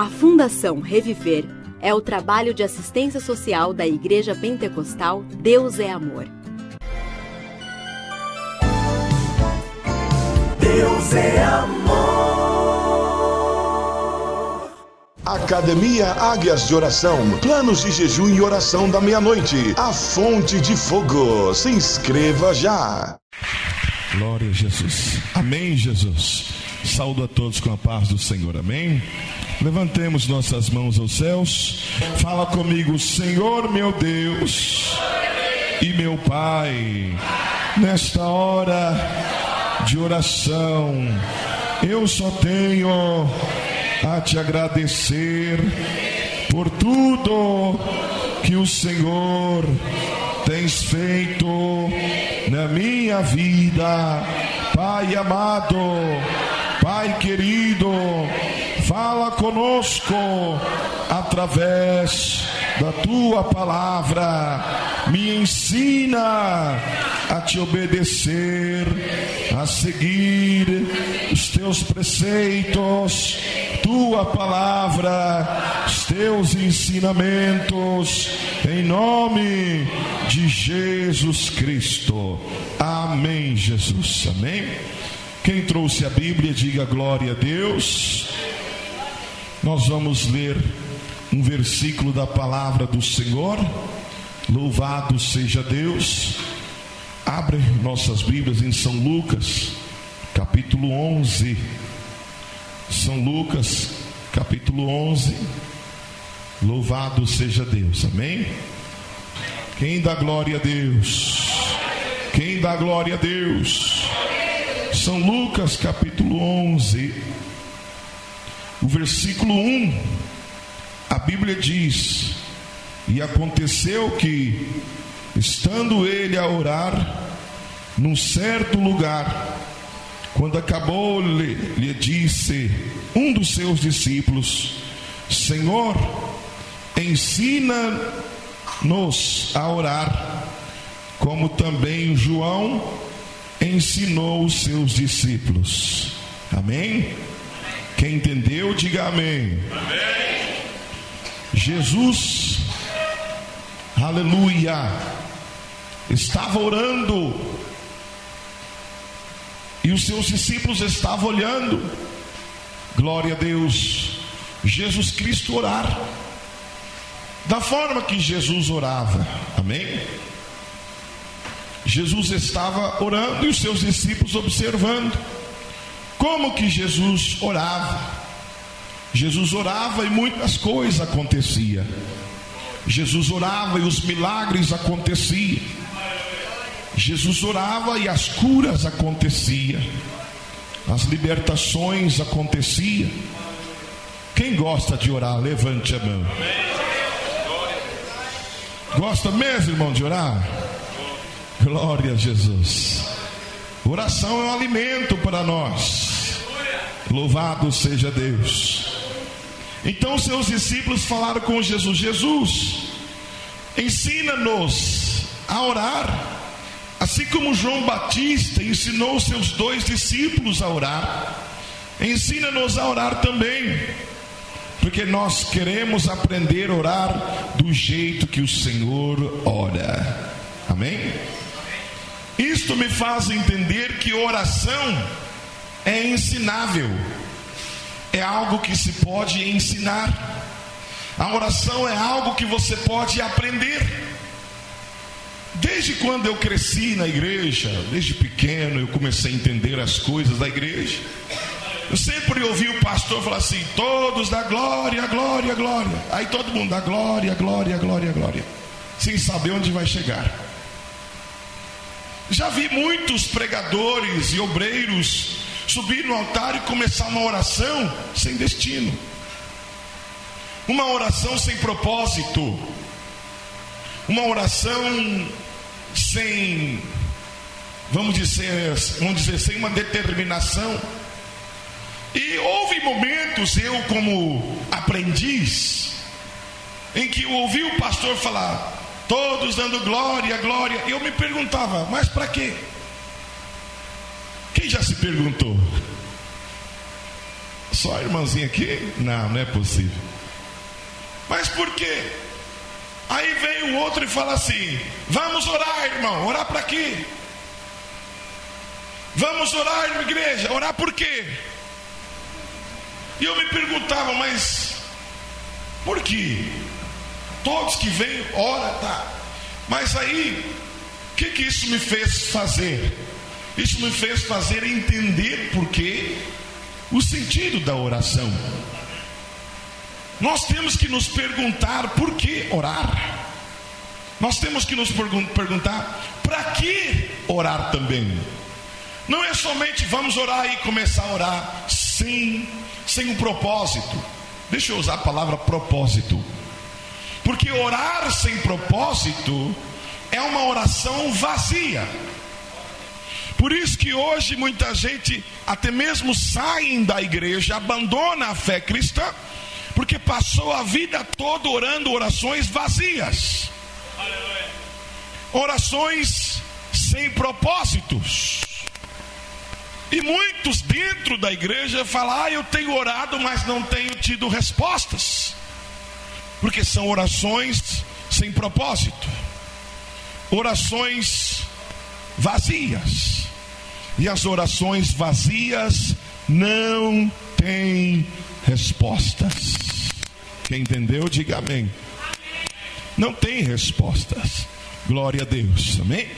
A Fundação Reviver é o trabalho de assistência social da Igreja Pentecostal Deus é Amor. Deus é amor. Academia Águias de Oração, planos de jejum e oração da meia-noite, a fonte de fogo. Se inscreva já. Glória a Jesus. Amém, Jesus. Saúdo a todos com a paz do Senhor. Amém. Levantemos nossas mãos aos céus. Fala comigo, Senhor meu Deus e meu Pai. Nesta hora de oração, eu só tenho a te agradecer por tudo que o Senhor tens feito na minha vida. Pai amado, Pai querido, fala conosco através da tua palavra. Me ensina a te obedecer, a seguir os teus preceitos, tua palavra, os teus ensinamentos, em nome de Jesus Cristo. Amém, Jesus. Amém. Quem trouxe a Bíblia, diga glória a Deus. Nós vamos ler um versículo da palavra do Senhor. Louvado seja Deus. Abre nossas Bíblias em São Lucas, capítulo 11. São Lucas, capítulo 11. Louvado seja Deus. Amém? Quem dá glória a Deus? Quem dá glória a Deus? São Lucas, capítulo 11, o versículo 1. A Bíblia diz: e aconteceu que, estando ele a orar num certo lugar, quando acabou, lhe disse um dos seus discípulos: Senhor, ensina-nos a orar, como também João ensinou os seus discípulos. Amém? Quem entendeu, diga amém. Amém. Jesus, aleluia, estava orando e os seus discípulos estavam olhando. Glória a Deus. Jesus Cristo orar da forma que Jesus orava. Amém? Jesus estava orando e os seus discípulos observando como que Jesus orava. Jesus orava e muitas coisas aconteciam. Jesus orava e os milagres aconteciam. Jesus orava e as curas aconteciam. As libertações aconteciam. Quem gosta de orar, levante a mão. Gosta mesmo, irmão, de orar? Glória a Jesus. Oração é um alimento para nós. Louvado seja Deus. Então seus discípulos falaram com Jesus: Jesus, ensina-nos a orar, assim como João Batista ensinou os seus 2 discípulos a orar. Ensina-nos a orar também, porque nós queremos aprender a orar do jeito que o Senhor ora. Amém? Isto me faz entender que oração é ensinável, é algo que se pode ensinar. A oração é algo que você pode aprender. Desde quando eu cresci na igreja, desde pequeno eu comecei a entender as coisas da igreja. Eu sempre ouvi o pastor falar assim: todos dá glória, glória, glória. Aí todo mundo dá glória, glória, glória, glória, sem saber onde vai chegar. Já vi muitos pregadores e obreiros subir no altar e começar uma oração sem destino, uma oração sem propósito, uma oração sem, vamos dizer, sem uma determinação. E houve momentos, eu como aprendiz, em que eu ouvi o pastor falar: todos dando glória, glória. E eu me perguntava: mas para quê? Quem já se perguntou? Só a irmãzinha aqui? Não é possível. Mas por quê? Aí vem o outro e fala assim: vamos orar, irmão. Orar para quê? Vamos orar na igreja. Orar por quê? E eu me perguntava, mas por quê? Todos que vêm, ora, tá. Mas aí, o que isso me fez fazer? Isso me fez fazer entender por quê, o sentido da oração. Nós temos que nos perguntar por que orar. Nós temos que nos perguntar para que orar também. Não é somente vamos orar e começar a orar sem um propósito. Deixa eu usar a palavra propósito. Porque orar sem propósito é uma oração vazia. Por isso que hoje muita gente até mesmo saem da igreja, abandona a fé cristã, porque passou a vida toda orando orações vazias. Orações sem propósitos. E muitos dentro da igreja falam: eu tenho orado, mas não tenho tido respostas. Porque são orações sem propósito, orações vazias. E as orações vazias não têm respostas. Quem entendeu, diga amém. Não tem respostas. Glória a Deus, amém?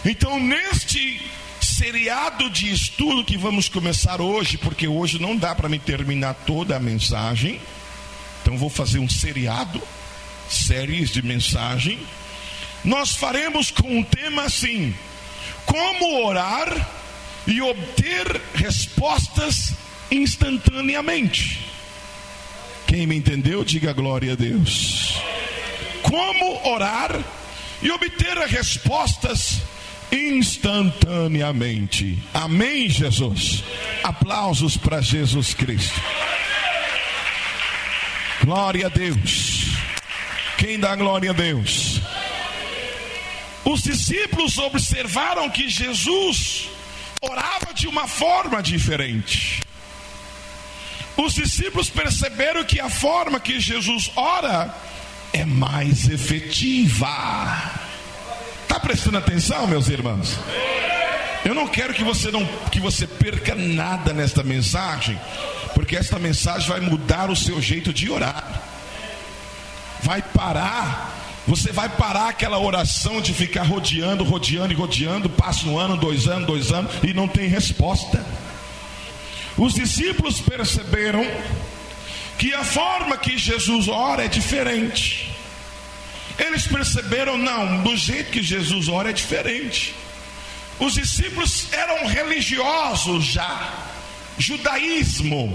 Então, neste seriado de estudo que vamos começar hoje, porque hoje não dá para me terminar toda a mensagem, então vou fazer um seriado, séries de mensagem. Nós faremos com um tema assim: como orar e obter respostas instantaneamente. Quem me entendeu, diga glória a Deus. Como orar e obter respostas instantaneamente. Amém, Jesus? Aplausos para Jesus Cristo. Glória a Deus. Quem dá glória a Deus? Os discípulos observaram que Jesus orava de uma forma diferente. Os discípulos perceberam que a forma que Jesus ora é mais efetiva. Está prestando atenção, meus irmãos? Eu não quero que você perca nada nesta mensagem, porque esta mensagem vai mudar o seu jeito de orar. Você vai parar aquela oração de ficar rodeando, passa um ano, 2 anos, e não tem resposta. Os discípulos perceberam que a forma que Jesus ora é diferente. Eles perceberam, não, do jeito que Jesus ora é diferente. Os discípulos eram religiosos já, judaísmo,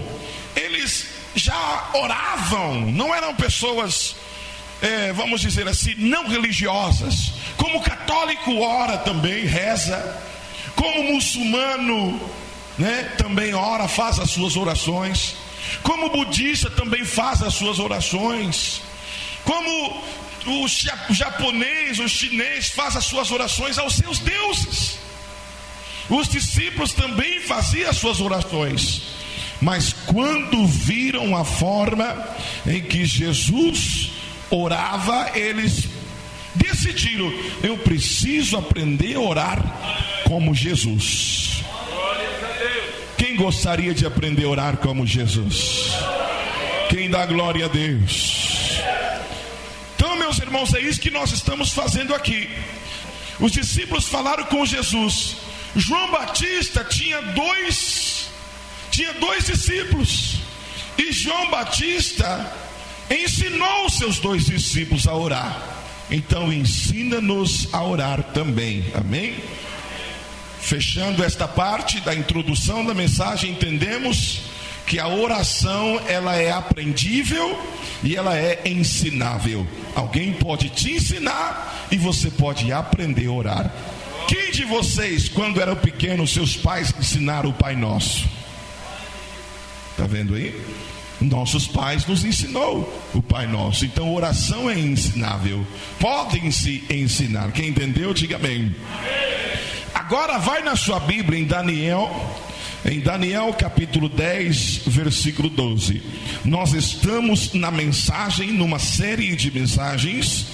eles já oravam, não eram pessoas, vamos dizer assim, não religiosas. Como o católico ora também, reza, como o muçulmano, também ora, faz as suas orações, como o budista também faz as suas orações, como o japonês, o chinês faz as suas orações aos seus deuses. Os discípulos também faziam as suas orações, mas quando viram a forma em que Jesus orava, eles decidiram: eu preciso aprender a orar como Jesus. Quem gostaria de aprender a orar como Jesus? Quem dá glória a Deus? Então, meus irmãos, é isso que nós estamos fazendo aqui. Os discípulos falaram com Jesus. João Batista tinha dois discípulos, e João Batista ensinou seus 2 discípulos a orar. Então ensina-nos a orar também, amém? Fechando esta parte da introdução da mensagem, entendemos que a oração, ela é aprendível e ela é ensinável. Alguém pode te ensinar e você pode aprender a orar. Quem de vocês, quando eram pequenos, seus pais ensinaram o Pai Nosso? Está vendo aí? Nossos pais nos ensinou o Pai Nosso. Então oração é ensinável. Podem se ensinar. Quem entendeu, diga amém. Agora vai na sua Bíblia em Daniel, em Daniel capítulo 10, versículo 12. Nós estamos numa série de mensagens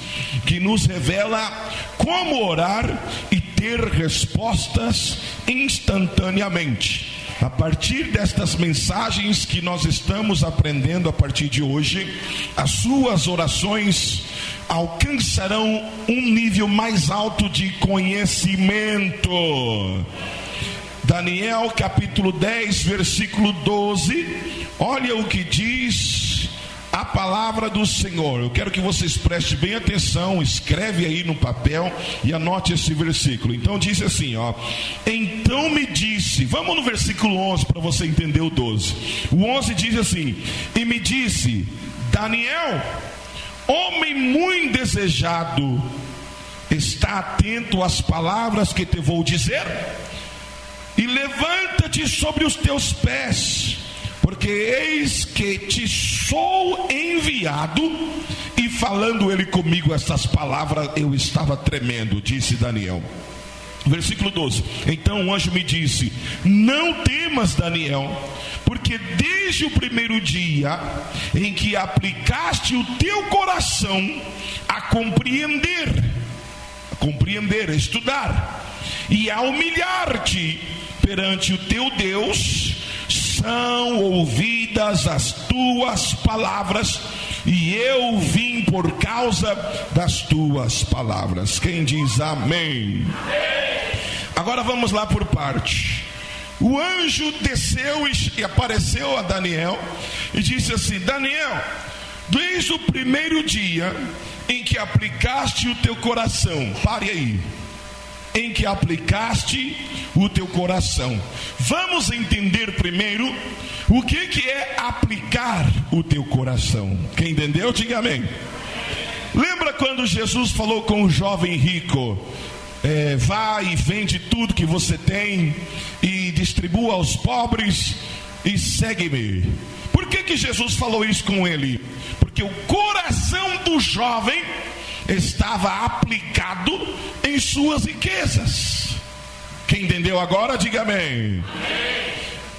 que nos revela como orar e ter respostas instantaneamente. A partir destas mensagens que nós estamos aprendendo a partir de hoje, as suas orações alcançarão um nível mais alto de conhecimento. Daniel capítulo 10, versículo 12, olha o que diz a palavra do Senhor. Eu quero que vocês prestem bem atenção, escreve aí no papel e anote esse versículo. Então diz assim, então me disse, vamos no versículo 11 para você entender o 12. O 11 diz assim, e me disse, Daniel, homem muito desejado, está atento às palavras que te vou dizer, e levanta-te sobre os teus pés, porque eis que te sou enviado. E falando ele comigo estas palavras, eu estava tremendo, disse Daniel. Versículo 12, então o anjo me disse, não temas, Daniel, porque desde o primeiro dia em que aplicaste o teu coração a compreender, a estudar e a humilhar-te perante o teu Deus, são ouvidas as tuas palavras, e eu vim por causa das tuas palavras. Quem diz amém? Agora vamos lá por parte. O anjo desceu e apareceu a Daniel e disse assim, Daniel, desde o primeiro dia em que aplicaste o teu coração, pare aí, em que aplicaste o teu coração. Vamos entender primeiro o que é aplicar o teu coração. Quem entendeu, diga amém. Lembra quando Jesus falou com o jovem rico, vá e vende tudo que você tem e distribua aos pobres e segue-me. Por que Jesus falou isso com ele? Porque o coração do jovem estava aplicado em suas riquezas. Quem entendeu agora, diga amém.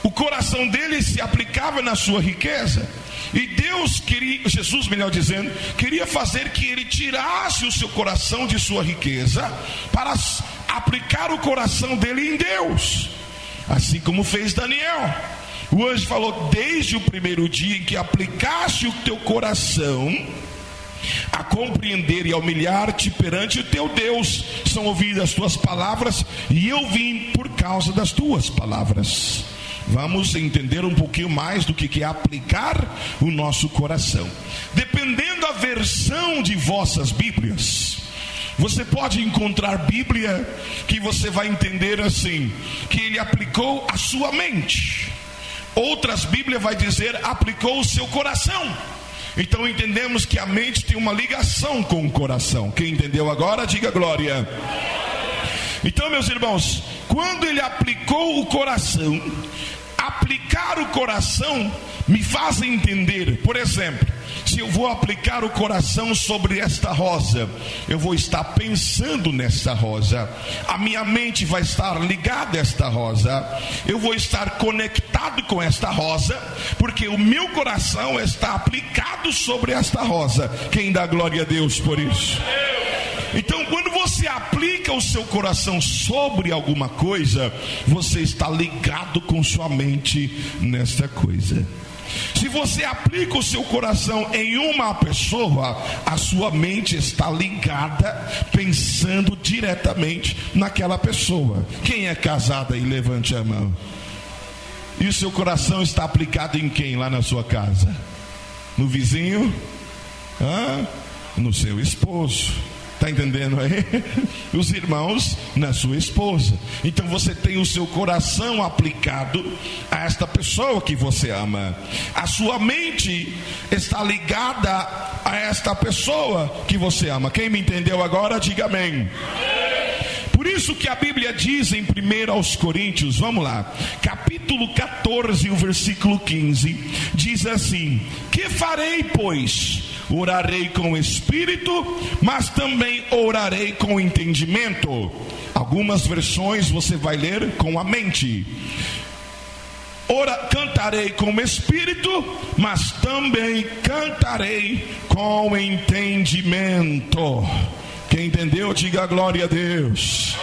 O coração dele se aplicava na sua riqueza. E Deus queria, Jesus melhor dizendo, queria fazer que ele tirasse o seu coração de sua riqueza para aplicar o coração dele em Deus, assim como fez Daniel. O anjo falou, desde o primeiro dia em que aplicaste o teu coração a compreender e a humilhar-te perante o teu Deus, são ouvidas as tuas palavras, e eu vim por causa das tuas palavras. Vamos entender um pouquinho mais do que é aplicar o nosso coração. Dependendo da versão de vossas Bíblias, você pode encontrar Bíblia que você vai entender assim, que ele aplicou a sua mente. Outras Bíblias vai dizer, aplicou o seu coração. Então entendemos que a mente tem uma ligação com o coração. Quem entendeu agora, diga glória. Então, meus irmãos, quando ele aplicou o coração, aplicar o coração me faz entender, por exemplo, se eu vou aplicar o coração sobre esta rosa, eu vou estar pensando nesta rosa, a minha mente vai estar ligada a esta rosa, eu vou estar conectado com esta rosa, porque o meu coração está aplicado sobre esta rosa. Quem dá glória a Deus por isso? Então, quando você aplica o seu coração sobre alguma coisa, você está ligado com sua mente nesta coisa. Se você aplica o seu coração em uma pessoa, a sua mente está ligada, pensando diretamente naquela pessoa. Quem é casado aí, levante a mão. E o seu coração está aplicado em quem lá na sua casa? No vizinho? No seu esposo. Está entendendo aí? Os irmãos na sua esposa. Então você tem o seu coração aplicado a esta pessoa que você ama. A sua mente está ligada a esta pessoa que você ama. Quem me entendeu agora, diga amém. Por isso que a Bíblia diz em 1 aos Coríntios, vamos lá, capítulo 14, o versículo 15, diz assim: que farei, pois? Orarei com o espírito, mas também orarei com o entendimento. Algumas versões você vai ler com a mente. cantarei com espírito, mas também cantarei com entendimento. Quem entendeu, diga glória a Deus.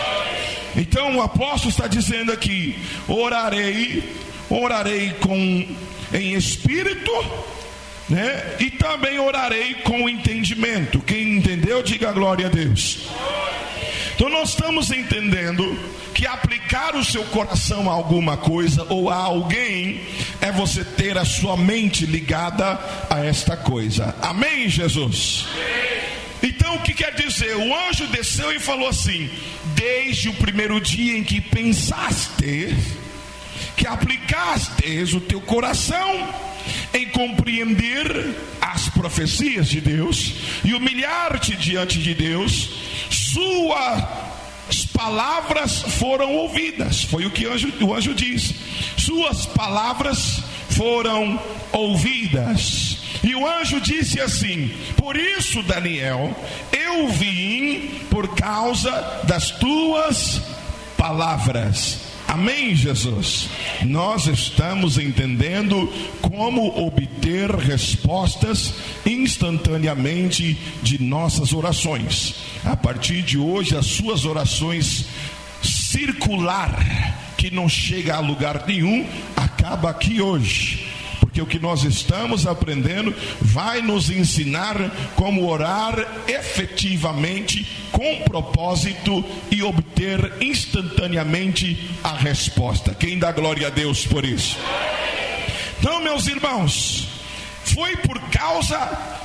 Então o apóstolo está dizendo aqui: orarei em espírito, né? E também orarei com entendimento. Quem entendeu, diga glória a Deus. Então nós estamos entendendo que aplicar o seu coração a alguma coisa ou a alguém é você ter a sua mente ligada a esta coisa. Amém, Jesus? Então o que quer dizer? O anjo desceu e falou assim: desde o primeiro dia em que pensaste, que aplicastes o teu coração em compreender as profecias de Deus e humilhar-te diante de Deus, suas palavras foram ouvidas. Foi o que o anjo disse: suas palavras foram ouvidas. E o anjo disse assim: por isso, Daniel, eu vim por causa das tuas palavras. Amém, Jesus? Nós estamos entendendo como obter respostas instantaneamente de nossas orações. A partir de hoje, as suas orações circular, que não chega a lugar nenhum, acaba aqui hoje. Porque o que nós estamos aprendendo vai nos ensinar como orar efetivamente, com propósito, e obter instantaneamente a resposta. Quem dá glória a Deus por isso? Então, meus irmãos, foi por causa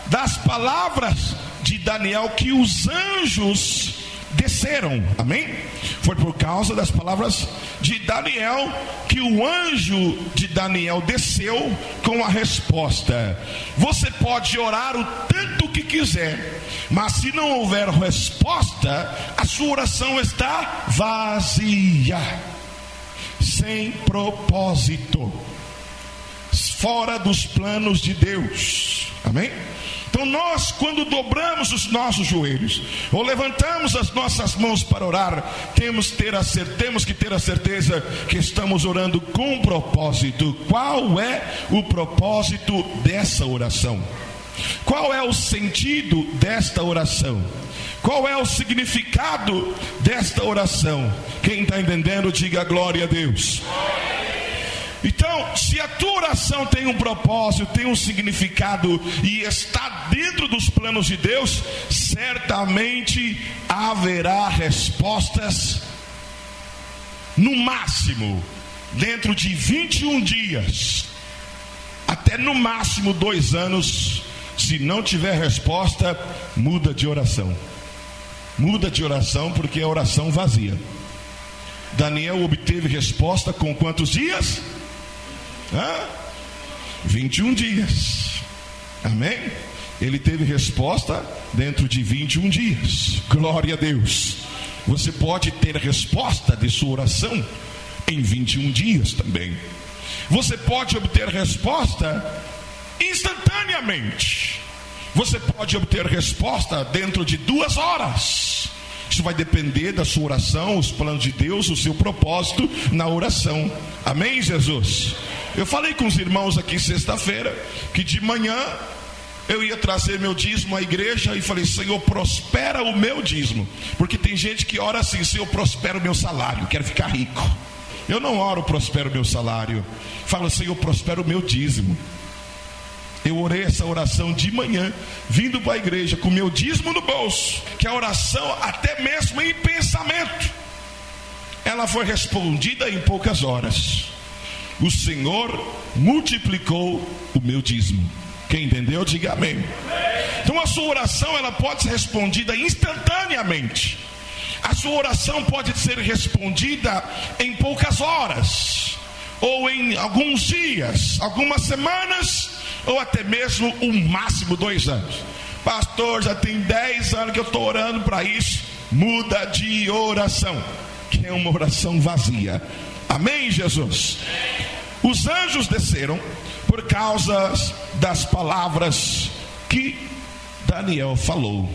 das palavras de Daniel que os anjos desceram. Amém? Foi por causa das palavras de Daniel que o anjo de Daniel desceu com a resposta. Você pode orar o tanto que quiser, mas se não houver resposta, a sua oração está vazia, sem propósito, fora dos planos de Deus. Amém? Então nós, quando dobramos os nossos joelhos ou levantamos as nossas mãos para orar, temos que ter a certeza que estamos orando com propósito. Qual é o propósito dessa oração? Qual é o sentido desta oração? Qual é o significado desta oração? Quem está entendendo, diga glória a Deus. Então, se a tua oração tem um propósito, tem um significado e está dentro dos planos de Deus, certamente haverá respostas, no máximo dentro de 21 dias, até no máximo 2 anos. Se não tiver resposta, muda de oração. Muda de oração, porque é oração vazia. Daniel obteve resposta com quantos dias? 21 dias. Amém? Ele teve resposta dentro de 21 dias. Glória a Deus. Você pode ter resposta de sua oração em 21 dias também. Você pode obter resposta instantaneamente. Você pode obter resposta dentro de 2 horas. Isso vai depender da sua oração, os planos de Deus, o seu propósito na oração. Amém, Jesus? Eu falei com os irmãos aqui sexta-feira que de manhã eu ia trazer meu dízimo à igreja e falei: Senhor, prospera o meu dízimo. Porque tem gente que ora assim: Senhor, prospera o meu salário, quero ficar rico. Eu não oro prospera o meu salário, falo: Senhor, prospera o meu dízimo. Eu orei essa oração de manhã, vindo para a igreja com meu dízimo no bolso, que a oração, até mesmo em pensamento, ela foi respondida em poucas horas. O Senhor multiplicou o meu dízimo. Quem entendeu, diga amém. Então a sua oração, ela pode ser respondida instantaneamente. A sua oração pode ser respondida em poucas horas, ou em alguns dias, algumas semanas, ou até mesmo o máximo 2 anos. Pastor, já tem 10 anos que eu estou orando para isso. Muda de oração, que é uma oração vazia. Amém, Jesus? Os anjos desceram por causa das palavras que Daniel falou.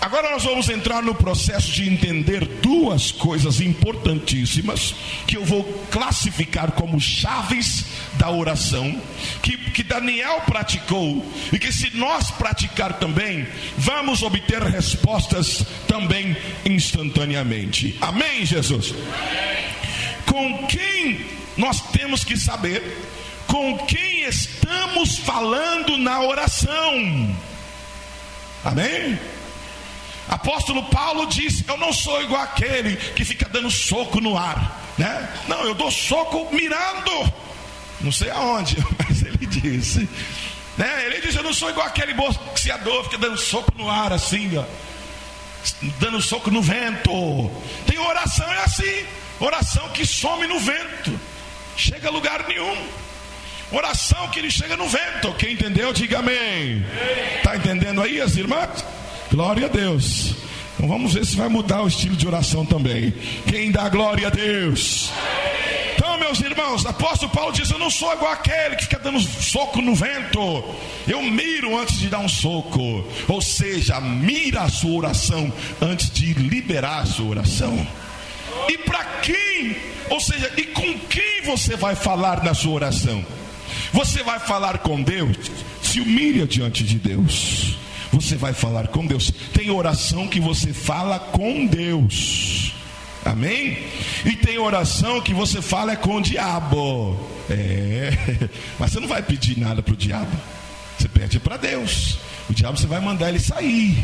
Agora nós vamos entrar no processo de entender duas coisas importantíssimas que eu vou classificar como chaves da oração, que Daniel praticou e que, se nós praticar também, vamos obter respostas também instantaneamente. Amém, Jesus? Com quem nós temos que saber com quem estamos falando na oração? Amém? Apóstolo Paulo disse: eu não sou igual aquele que fica dando soco no ar, né? Não, eu dou soco mirando, não sei aonde, mas ele disse, né? Ele disse: eu não sou igual aquele boxeador que fica dando soco no ar assim, ó, dando soco no vento. Tem oração é assim, oração que some no vento, chega a lugar nenhum. Oração que ele chega no vento. Quem entendeu, diga amém. Está entendendo aí, as irmãs? Glória a Deus. Então vamos ver se vai mudar o estilo de oração também. Quem dá glória a Deus? Então, meus irmãos, apóstolo Paulo diz: eu não sou igual aquele que fica dando soco no vento. Eu miro antes de dar um soco. Ou seja, mira a sua oração antes de liberar a sua oração. E para quem? Ou seja, e com quem você vai falar na sua oração? Você vai falar com Deus? Se humilha diante de Deus. Você vai falar com Deus. Tem oração que você fala com Deus. Amém? E tem oração que você fala com o diabo. Mas você não vai pedir nada para o diabo. Você pede para Deus. O diabo você vai mandar ele sair.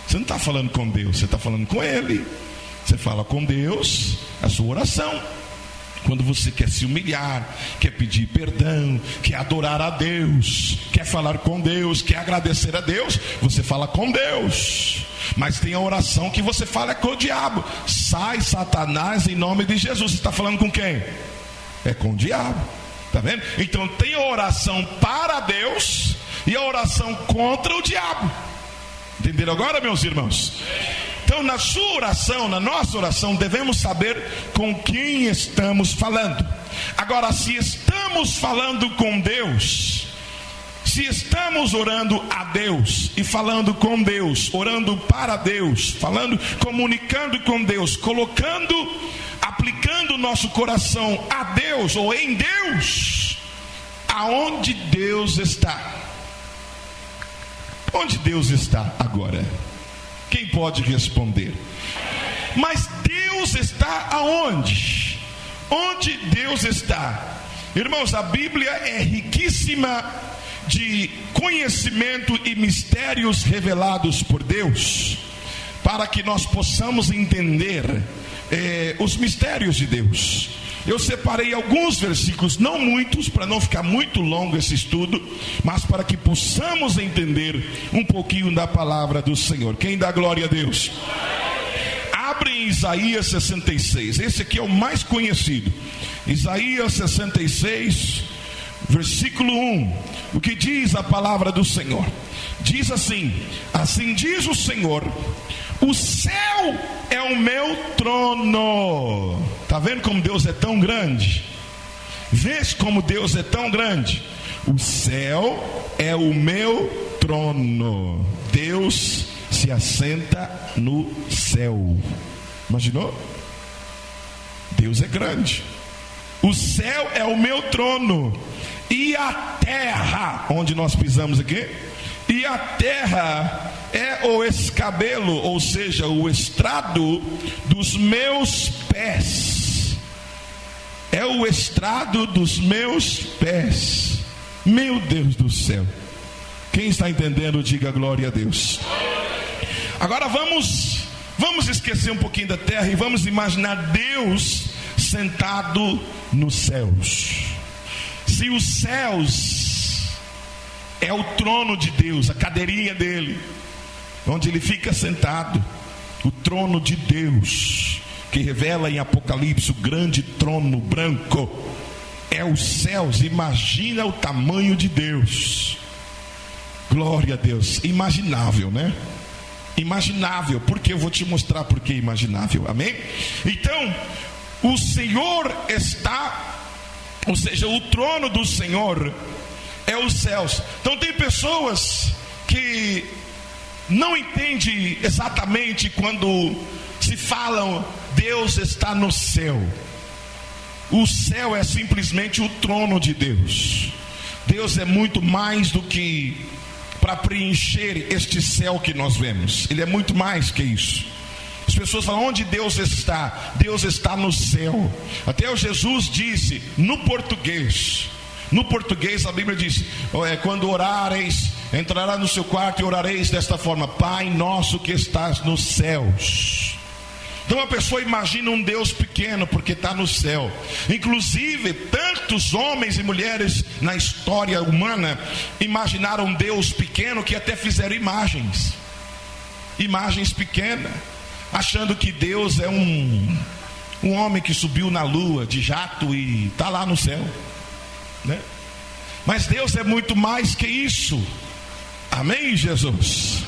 Você não está falando com Deus, você está falando com ele. Você fala com Deus a sua oração. Quando você quer se humilhar, quer pedir perdão, quer adorar a Deus, quer falar com Deus, quer agradecer a Deus, você fala com Deus. Mas tem a oração que você fala com o diabo. Sai, Satanás, em nome de Jesus. Você está falando com quem? É com o diabo. Está vendo? Então tem a oração para Deus e a oração contra o diabo. Entenderam agora, meus irmãos? Então, na sua oração, na nossa oração, devemos saber com quem estamos falando. Agora, se estamos falando com Deus, se estamos orando a Deus e falando com Deus, orando para Deus, falando, comunicando com Deus, aplicando o nosso coração a Deus ou em Deus, aonde Deus está? Onde Deus está agora? Quem pode responder? Mas Deus está aonde? Onde Deus está? Irmãos, a Bíblia é riquíssima de conhecimento e mistérios revelados por Deus, para que nós possamos entender os mistérios de Deus. Eu separei alguns versículos, não muitos, para não ficar muito longo esse estudo, mas para que possamos entender um pouquinho da palavra do Senhor. Quem dá glória a Deus? Abre em Isaías 66, esse aqui é o mais conhecido. Isaías 66, versículo 1. O que diz a palavra do Senhor? Diz assim: assim diz o Senhor: o céu é o meu trono. Está vendo como Deus é tão grande? Vês como Deus é tão grande? O céu é o meu trono. Deus se assenta no céu. Imaginou? Deus é grande. O céu é o meu trono. E a terra, onde nós pisamos aqui? E a terra é o escabelo, ou seja, o estrado dos meus pés. É o estrado dos meus pés. Meu Deus do céu. Quem está entendendo, diga glória a Deus. Agora vamos esquecer um pouquinho da terra e vamos imaginar Deus sentado nos céus. Se os céus é o trono de Deus, a cadeirinha dele, onde ele fica sentado, o trono de Deus, que revela em Apocalipse o grande trono branco, é os céus. Imagina o tamanho de Deus. Glória a Deus. Imaginável, né? Imaginável, porque eu vou te mostrar por que imaginável. Amém? Então, o Senhor está, ou seja, o trono do Senhor é os céus. Então tem pessoas que não entende exatamente quando se falam Deus está no céu. O céu é simplesmente o trono de Deus. Deus é muito mais do que para preencher este céu que nós vemos. Ele é muito mais que isso. As pessoas falam, onde Deus está? Deus está no céu. Até o Jesus disse, no português a Bíblia diz, quando orareis, entrará no seu quarto e orareis desta forma: Pai nosso que estás nos céus. Então a pessoa imagina um Deus pequeno porque está no céu. Inclusive tantos homens e mulheres na história humana imaginaram um Deus pequeno que até fizeram imagens pequenas, achando que Deus é um homem que subiu na lua de jato e está lá no céu, né? Mas Deus é muito mais que isso. Amém, Jesus?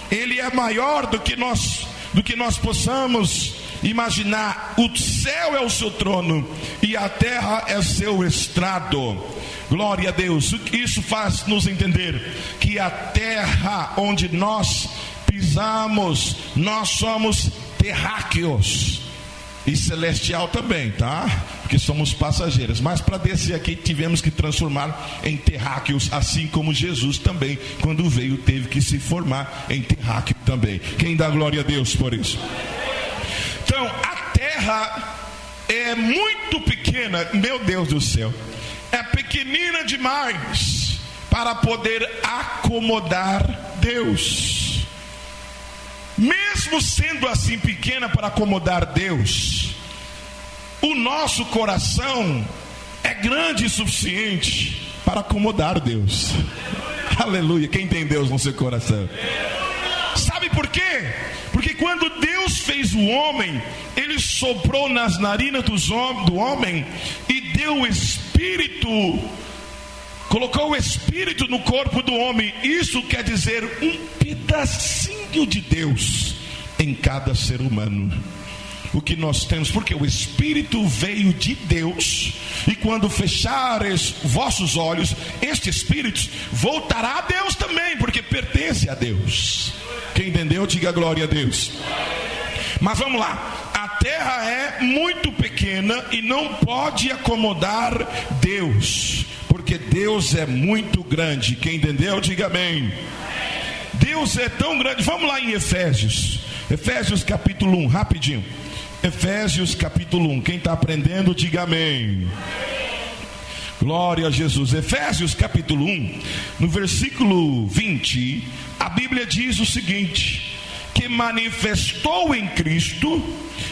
Ele é maior do que nós possamos imaginar. O céu é o seu trono e a terra é seu estrado. Glória a Deus. Isso faz nos entender que a terra onde nós pisamos, nós somos terráqueos. E celestial também, tá? Porque somos passageiros. Mas para descer aqui tivemos que transformar em terráqueos, assim como Jesus também, quando veio, teve que se formar em terráqueo também. Quem dá glória a Deus por isso? Então, a terra é muito pequena, meu Deus do céu, é pequenina demais para poder acomodar Deus. Mesmo sendo assim pequena para acomodar Deus, o nosso coração é grande o suficiente para acomodar Deus. Aleluia. Quem tem Deus no seu coração? Sabe por quê? Porque quando Deus fez o homem, Ele soprou nas narinas do homem e deu o Espírito, colocou o Espírito no corpo do homem. Isso quer dizer um pedacinho de Deus em cada ser humano. O que nós temos, porque o Espírito veio de Deus, e quando fechares vossos olhos, este Espírito voltará a Deus também, porque pertence a Deus. Quem entendeu, diga glória a Deus. Mas vamos lá, a terra é muito pequena e não pode acomodar Deus, porque Deus é muito grande. Quem entendeu, diga amém. Deus é tão grande. Vamos lá em Efésios capítulo 1, rapidinho. Efésios capítulo 1, quem está aprendendo, diga amém. Glória a Jesus. Efésios capítulo 1, no versículo 20, a Bíblia diz o seguinte: que manifestou em Cristo,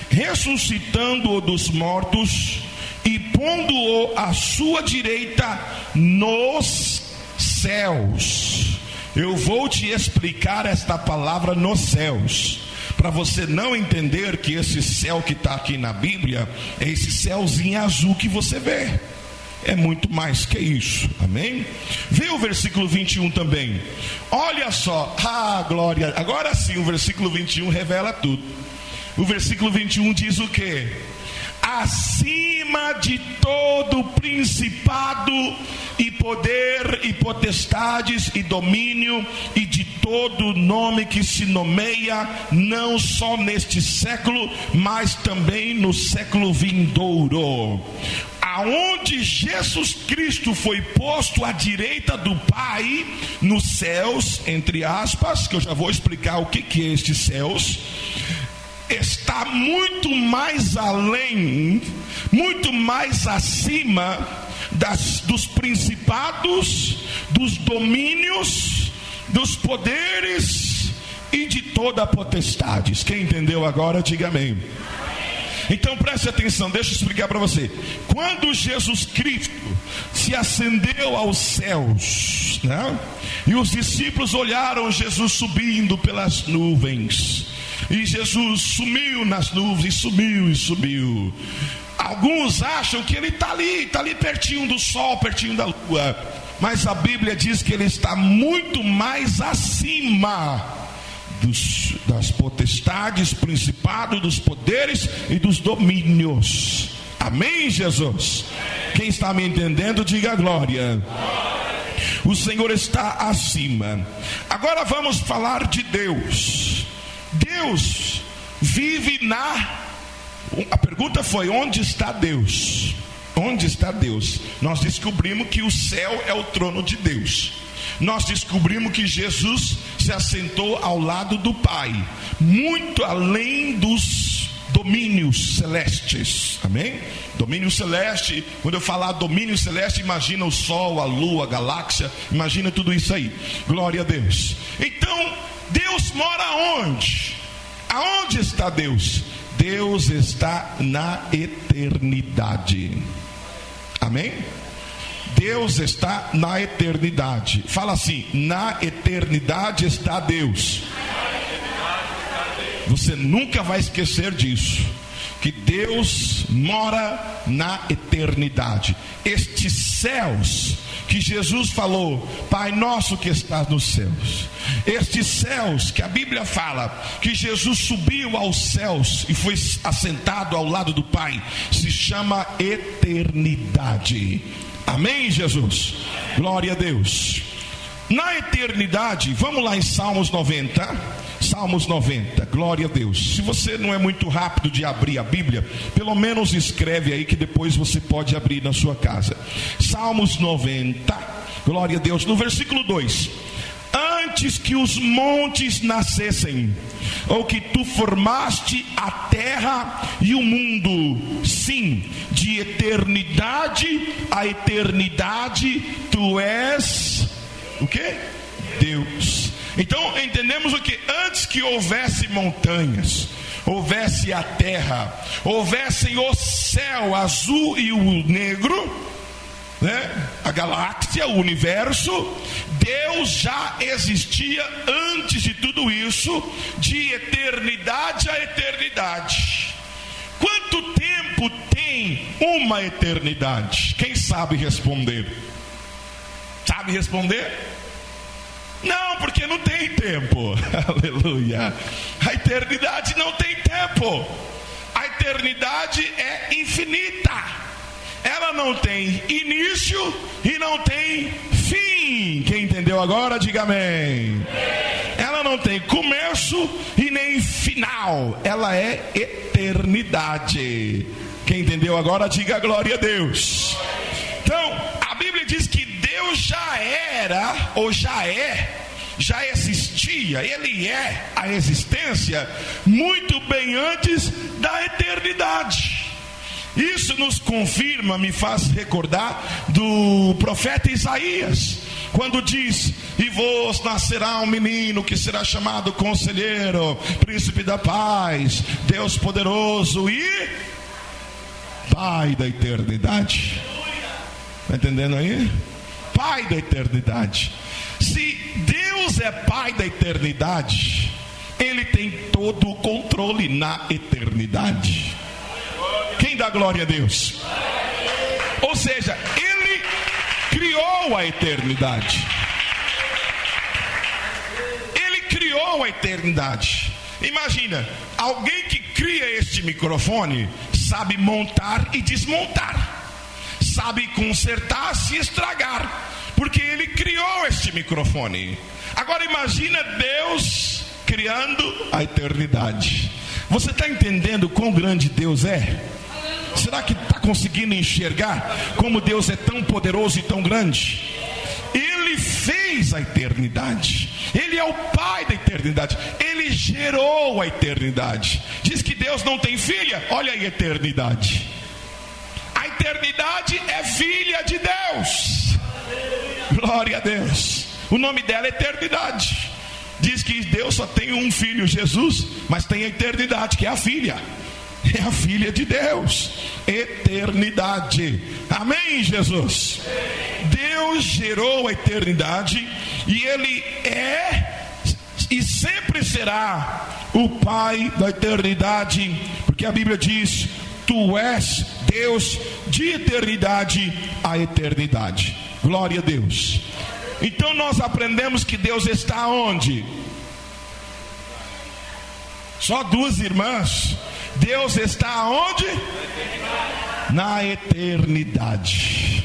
ressuscitando-o dos mortos e pondo-o à sua direita nos céus. Eu vou te explicar esta palavra nos céus, para você não entender que esse céu que está aqui na Bíblia é esse céuzinho azul que você vê. É muito mais que isso, amém? Vê o versículo 21 também. Olha só, glória. Agora sim, o versículo 21 revela tudo. O versículo 21 diz o quê? Acima de todo principado e poder e potestades e domínio e de todo nome que se nomeia, não só neste século, mas também no século vindouro. Aonde Jesus Cristo foi posto à direita do Pai, nos céus, entre aspas, que eu já vou explicar o que é estes céus, está muito mais além, muito mais acima dos principados, dos domínios, dos poderes e de toda a potestade. Quem entendeu agora, diga amém. Então preste atenção, deixa eu explicar para você. Quando Jesus Cristo se ascendeu aos céus, né? E os discípulos olharam Jesus subindo pelas nuvens, e Jesus sumiu nas nuvens, e sumiu. Alguns acham que ele está ali pertinho do sol, pertinho da lua. Mas a Bíblia diz que ele está muito mais acima das potestades, principados, dos poderes e dos domínios. Amém, Jesus? Quem está me entendendo, diga glória. O Senhor está acima. Agora vamos falar de Deus. Deus vive a pergunta foi: onde está Deus? Onde está Deus? Nós descobrimos que o céu é o trono de Deus. Nós descobrimos que Jesus se assentou ao lado do Pai, muito além dos domínios celestes. Amém? Domínio celeste, quando eu falar domínio celeste, imagina o sol, a lua, a galáxia, imagina tudo isso aí. Glória a Deus. Então, Deus mora onde? Aonde está Deus? Deus está na eternidade. Amém? Deus está na eternidade. Fala assim: na eternidade está Deus. Você nunca vai esquecer disso, que Deus mora na eternidade. Estes céus que Jesus falou, Pai nosso que estás nos céus, estes céus que a Bíblia fala que Jesus subiu aos céus e foi assentado ao lado do Pai, se chama eternidade. Amém, Jesus? Glória a Deus. Na eternidade, vamos lá em Salmos 90. Salmos 90, glória a Deus. Se você não é muito rápido de abrir a Bíblia, pelo menos escreve aí que depois você pode abrir na sua casa. Salmos 90, glória a Deus. No versículo 2: antes que os montes nascessem, ou que tu formaste a terra e o mundo, sim, de eternidade a eternidade, tu és o quê? Deus. Então entendemos o que? Antes que houvesse montanhas, houvesse a terra, houvessem o céu azul e o negro, né? A galáxia, o universo, Deus já existia antes de tudo isso, de eternidade a eternidade. Quanto tempo tem uma eternidade? Quem sabe responder? Sabe responder? Não, porque não tem tempo. Aleluia. A eternidade não tem tempo. A eternidade é infinita. Ela não tem início e não tem fim. Quem entendeu agora, diga amém. Ela não tem começo e nem final. Ela é eternidade. Quem entendeu agora, diga glória a Deus. Então, a Bíblia diz que Deus já era, ou já existia, Ele é a existência muito bem antes da eternidade. Isso nos confirma, me faz recordar do profeta Isaías, quando diz: e vos nascerá um menino que será chamado Conselheiro, Príncipe da Paz, Deus poderoso e Pai da eternidade. Está entendendo aí? Pai da eternidade. Se Deus é Pai da eternidade, Ele tem todo o controle na eternidade. Quem dá glória a Deus? Ou seja, Ele criou a eternidade. Ele criou a eternidade. Imagina, alguém que cria este microfone sabe montar e desmontar, sabe consertar se estragar, porque Ele criou este microfone. Agora imagina Deus criando a eternidade. Você está entendendo quão grande Deus é? Será que está conseguindo enxergar como Deus é tão poderoso e tão grande? Ele fez a eternidade. Ele é o Pai da eternidade. Ele gerou a eternidade. Diz que Deus não tem filha. Olha aí a eternidade. A eternidade é filha de Deus. Glória a Deus. O nome dela é eternidade. Diz que Deus só tem um filho, Jesus, mas tem a eternidade, que é a filha. É a filha de Deus. Eternidade. Amém, Jesus? Deus gerou a eternidade e Ele é e sempre será o Pai da eternidade, porque a Bíblia diz: tu és Deus de eternidade a eternidade. Glória a Deus. Então nós aprendemos que Deus está onde? Só duas irmãs. Deus está onde? Na eternidade.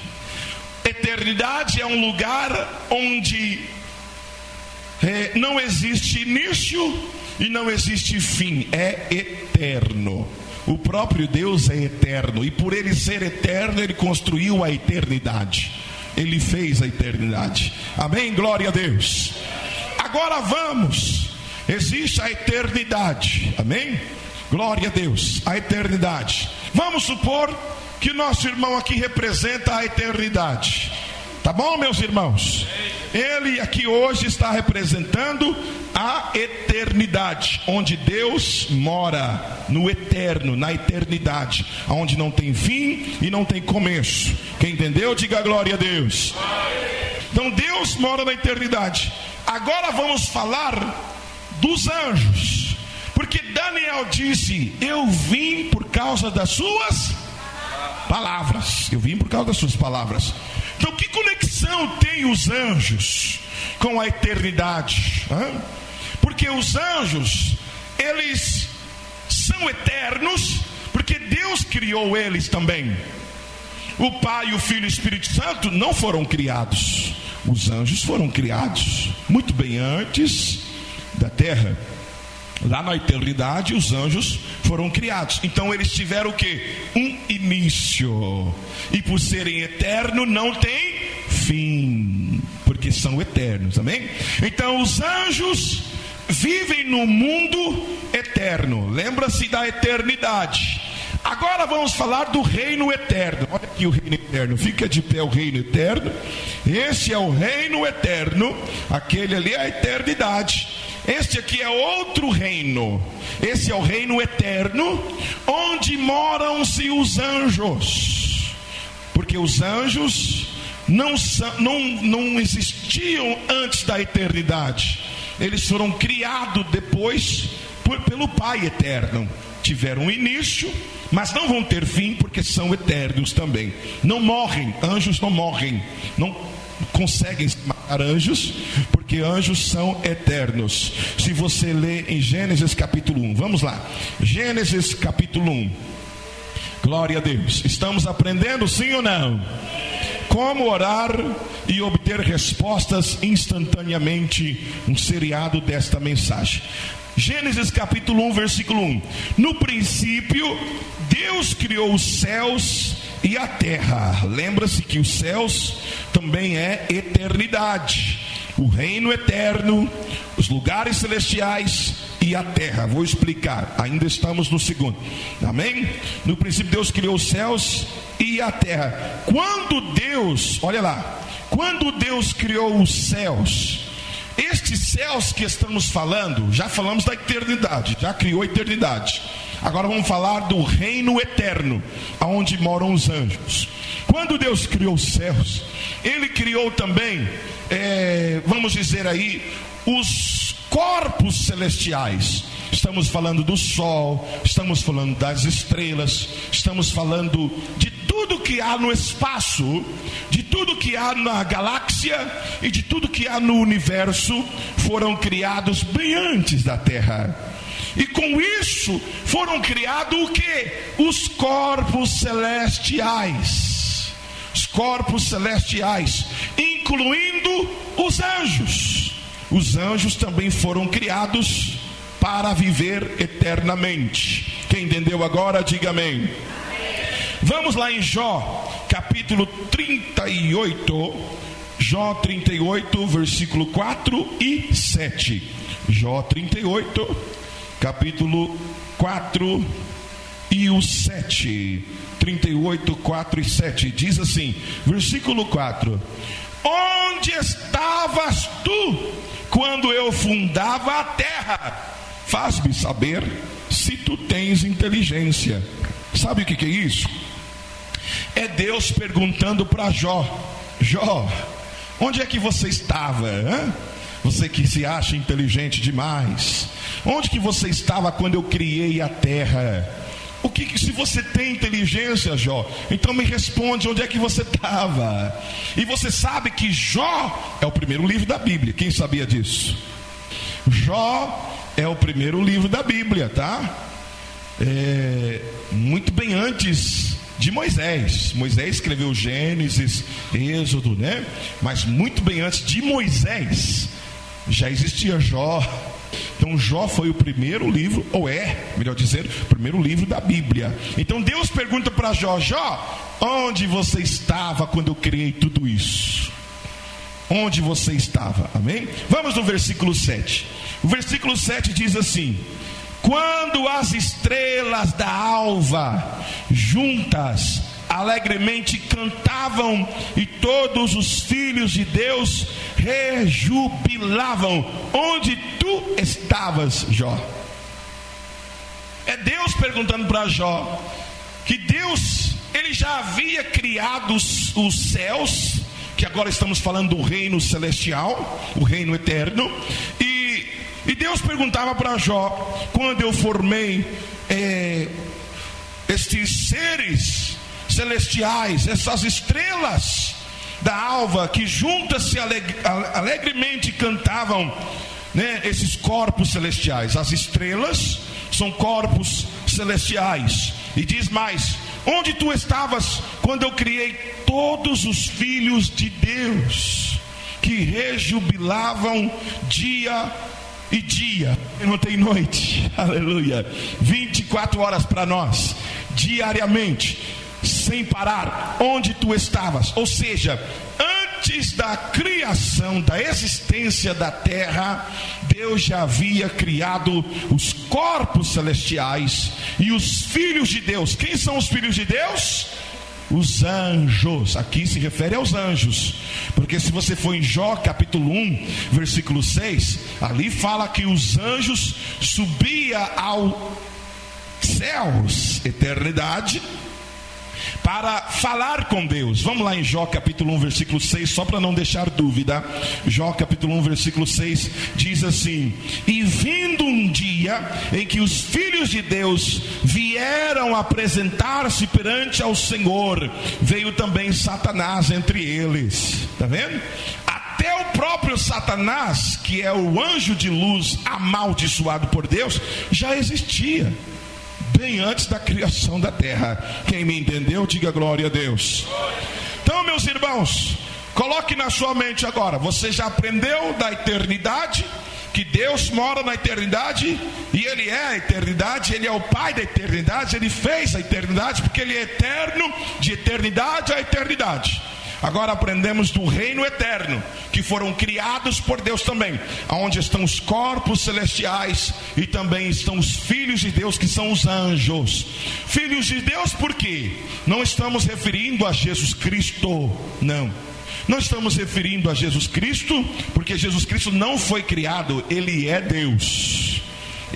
eternidade é um lugar onde não existe início e não existe fim, é eterno. O próprio Deus é eterno, e por Ele ser eterno, Ele construiu a eternidade. Ele fez a eternidade. Amém? Glória a Deus. Agora vamos. Existe a eternidade. Amém? Glória a Deus. A eternidade. Vamos supor que nosso irmão aqui representa a eternidade. Tá bom, meus irmãos? Ele aqui hoje está representando a eternidade, onde Deus mora, no eterno, na eternidade, onde não tem fim e não tem começo. Quem entendeu, diga glória a Deus. Então Deus mora na eternidade. Agora vamos falar dos anjos, porque Daniel disse: eu vim por causa das suas palavras. Eu vim por causa das suas palavras. Então, que conexão tem os anjos com a eternidade? Porque os anjos, eles são eternos, porque Deus criou eles também. O Pai, o Filho e o Espírito Santo não foram criados. Os anjos foram criados muito bem antes da terra. Lá na eternidade, os anjos foram criados. Então eles tiveram o quê? Um início. E por serem eternos, não tem fim, porque são eternos, amém? Então os anjos vivem no mundo eterno. Lembra-se da eternidade. Agora vamos falar do reino eterno. Olha aqui o reino eterno. Fica de pé o reino eterno. Esse é o reino eterno. Aquele ali é a eternidade. Este aqui é outro reino. Esse é o reino eterno, onde moram-se os anjos. Porque os anjos não existiam antes da eternidade. Eles foram criados depois pelo Pai eterno. Tiveram um início, mas não vão ter fim, porque são eternos também. Não morrem, anjos não morrem. Não conseguem matar anjos, porque anjos são eternos. Se você ler em Gênesis capítulo 1, vamos lá, Gênesis capítulo 1. Glória a Deus. Estamos aprendendo, sim ou não? Como orar e obter respostas instantaneamente. Um seriado desta mensagem. Gênesis capítulo 1, versículo 1. No princípio, Deus criou os céus e a terra. Lembra-se que os céus também é eternidade. O reino eterno, os lugares celestiais e a terra. Vou explicar, ainda estamos no segundo. Amém? No princípio Deus criou os céus e a terra. Quando Deus, olha lá, quando Deus criou os céus, estes céus que estamos falando, já falamos da eternidade, já criou a eternidade. Agora vamos falar do reino eterno, aonde moram os anjos. Quando Deus criou os céus, Ele criou também, vamos dizer aí, os corpos celestiais. Estamos falando do sol, estamos falando das estrelas, estamos falando de tudo que há no espaço, de tudo que há na galáxia e de tudo que há no universo. Foram criados bem antes da terra. E com isso foram criados o que? Os corpos celestiais. Os corpos celestiais, incluindo os anjos. Os anjos também foram criados para viver eternamente. Quem entendeu agora, diga amém. Vamos lá em Jó, capítulo 38. Jó 38, versículo 4 e 7. Jó 38, capítulo 4 e o 7. 38, 4 e 7. Diz assim, versículo 4: onde estavas tu quando eu fundava a terra? Faz-me saber se tu tens inteligência. Sabe o que é isso? É Deus perguntando para Jó: Jó, onde é que você estava? Você que se acha inteligente demais, onde que você estava quando eu criei a terra? Se você tem inteligência, Jó, então me responde, onde é que você estava? E você sabe que Jó é o primeiro livro da Bíblia. Quem sabia disso? Jó é o primeiro livro da Bíblia, tá? Muito bem antes de Moisés. Moisés escreveu Gênesis, Êxodo, né? Mas muito bem antes de Moisés já existia Jó. Então Jó foi o primeiro livro, ou melhor dizer, o primeiro livro da Bíblia. Então Deus pergunta para Jó: Jó, onde você estava quando eu criei tudo isso? Onde você estava? Amém? Vamos no versículo 7. O versículo 7 diz assim: quando as estrelas da alva juntas alegremente cantavam e todos os filhos de Deus rejubilavam, onde tu estavas, Jó? É Deus perguntando para Jó que Deus, ele já havia criado os céus, que agora estamos falando do reino celestial, o reino eterno, e Deus perguntava para Jó: quando eu formei estes seres celestiais, essas estrelas da alva que juntas se alegremente cantavam, né, esses corpos celestiais. As estrelas são corpos celestiais. E diz mais: onde tu estavas quando eu criei todos os filhos de Deus, que rejubilavam dia e dia, não tem noite, aleluia, 24 horas para nós, diariamente, sem parar, onde tu estavas? Ou seja, antes da criação, da existência da terra, Deus já havia criado os corpos celestiais e os filhos de Deus. Quem são os filhos de Deus? Os anjos. Aqui se refere aos anjos, porque se você for em Jó capítulo 1 versículo 6, ali fala que os anjos subiam aos céus, eternidade, para falar com Deus. Vamos lá em Jó capítulo 1 versículo 6, só para não deixar dúvida. Jó capítulo 1 versículo 6 diz assim: e vindo um dia em que os filhos de Deus vieram apresentar-se perante ao Senhor, veio também Satanás entre eles. Está vendo? Até o próprio Satanás, que é o anjo de luz amaldiçoado por Deus, já existia bem antes da criação da terra. Quem me entendeu, diga glória a Deus. Então, meus irmãos, coloque na sua mente agora: você já aprendeu da eternidade, que Deus mora na eternidade, e Ele é a eternidade, Ele é o Pai da eternidade, Ele fez a eternidade, porque Ele é eterno, de eternidade a eternidade. Agora aprendemos do reino eterno, que foram criados por Deus também, onde estão os corpos celestiais e também estão os filhos de Deus, que são os anjos. Filhos de Deus por quê? Não estamos referindo a Jesus Cristo, não estamos referindo a Jesus Cristo, porque Jesus Cristo não foi criado, Ele é Deus.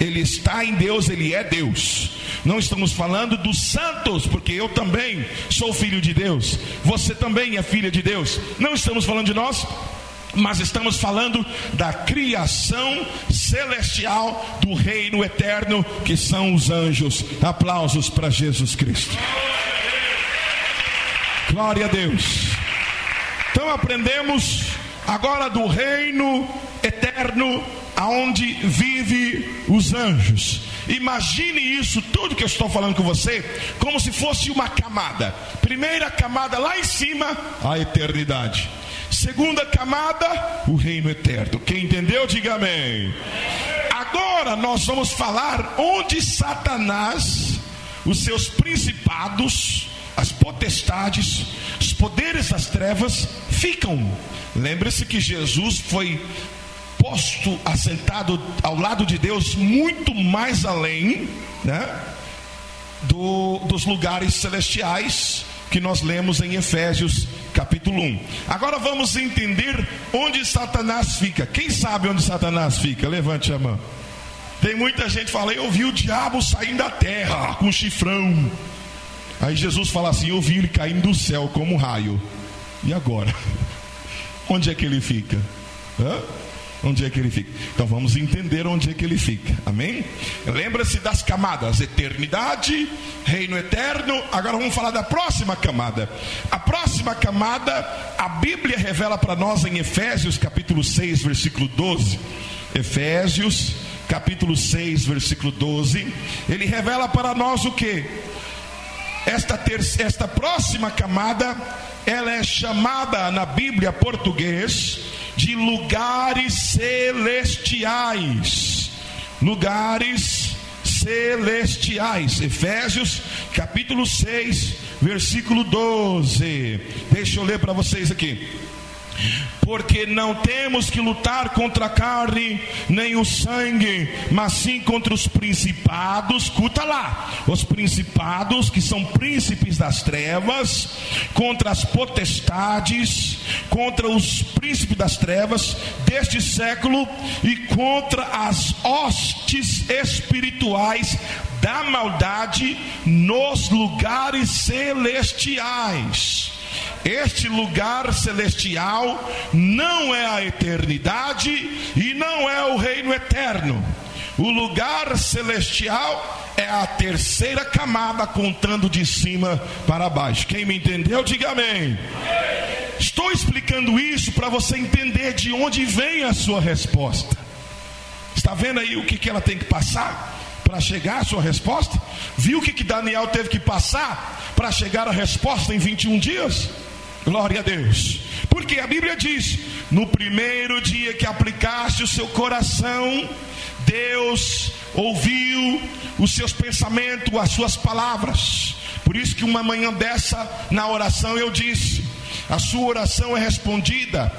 Ele está em Deus, Ele é Deus. Não estamos falando dos santos, porque eu também sou filho de Deus, você também é filha de Deus. Não estamos falando de nós, mas estamos falando da criação celestial do reino eterno, que são os anjos. Aplausos para Jesus Cristo. Glória a Deus. Então aprendemos agora do reino eterno, aonde vive os anjos. Imagine isso, tudo que eu estou falando com você, como se fosse uma camada. Primeira camada lá em cima, a eternidade. Segunda camada, o reino eterno. Quem entendeu, diga amém. Agora nós vamos falar onde Satanás, os seus principados, as potestades, os poderes das trevas ficam. Lembre-se que Jesus foi posto, assentado ao lado de Deus, muito mais além, né, dos lugares celestiais que nós lemos em Efésios capítulo 1. Agora vamos entender onde Satanás fica. Quem sabe onde Satanás fica? Levante a mão. Tem muita gente que fala: eu vi o diabo saindo da terra com um chifrão. Aí Jesus fala assim: eu vi ele caindo do céu como um raio. E agora? Onde é que ele fica? Onde é que ele fica? Então vamos entender onde é que ele fica. Amém? Lembra-se das camadas: eternidade, reino eterno. Agora vamos falar da próxima camada. A próxima camada, a Bíblia revela para nós em Efésios capítulo 6 versículo 12. Efésios capítulo 6 versículo 12. Ele revela para nós o que? Esta próxima camada, ela é chamada na Bíblia português de lugares celestiais. Lugares celestiais. Efésios capítulo 6, versículo 12. Deixa eu ler para vocês aqui. Porque não temos que lutar contra a carne nem o sangue, mas sim contra os principados. Escuta lá, os principados que são príncipes das trevas, contra as potestades, contra os príncipes das trevas deste século e contra as hostes espirituais da maldade nos lugares celestiais. Este lugar celestial não é a eternidade e não é o reino eterno. O lugar celestial é a terceira camada, contando de cima para baixo. Quem me entendeu, diga amém. Estou explicando isso para você entender de onde vem a sua resposta. Está vendo aí o que ela tem que passar para chegar à sua resposta? Viu o que Daniel teve que passar para chegar à resposta em 21 dias? Glória a Deus. Porque a Bíblia diz: no primeiro dia que aplicaste o seu coração, Deus ouviu os seus pensamentos, as suas palavras. Por isso que uma manhã dessa, na oração, eu disse: a sua oração é respondida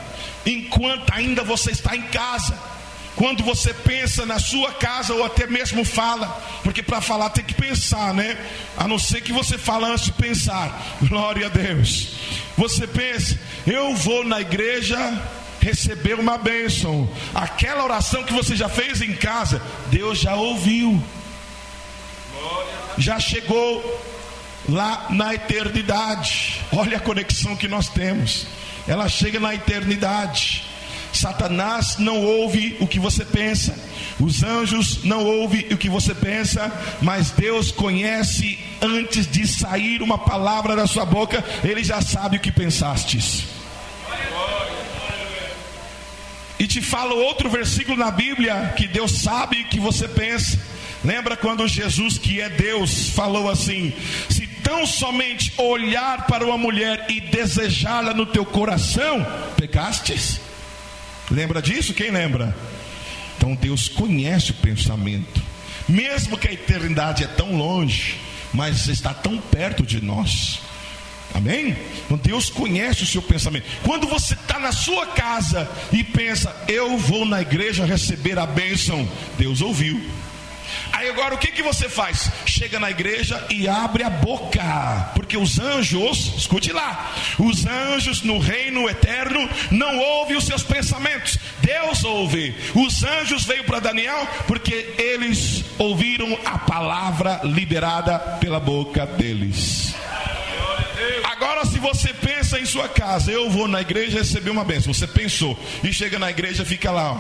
enquanto ainda você está em casa. Quando você pensa na sua casa, ou até mesmo fala, porque para falar tem que pensar, né? A não ser que você fale antes de pensar. Glória a Deus. Você pensa: eu vou na igreja receber uma bênção. Aquela oração que você já fez em casa, Deus já ouviu, já chegou lá na eternidade. Olha a conexão que nós temos, ela chega na eternidade. Satanás não ouve o que você pensa, os anjos não ouvem o que você pensa, mas Deus conhece antes de sair uma palavra da sua boca. Ele já sabe o que pensastes. E te falo outro versículo na Bíblia que Deus sabe o que você pensa. Lembra quando Jesus, que é Deus, falou assim: se tão somente olhar para uma mulher e desejá-la no teu coração, pecastes? Lembra disso? Quem lembra? Então Deus conhece o pensamento, mesmo que a eternidade é tão longe, mas está tão perto de nós. Amém? Então Deus conhece o seu pensamento. Quando você está na sua casa e pensa: eu vou na igreja receber a bênção, Deus ouviu. Aí agora o que você faz? Chega na igreja e abre a boca, porque os anjos, escute lá, os anjos no reino eterno não ouvem os seus pensamentos, Deus ouve. Os anjos veio para Daniel porque eles ouviram a palavra liberada pela boca deles. Agora, se você pensa em sua casa: eu vou na igreja receber uma bênção, você pensou, e chega na igreja, fica lá, ó,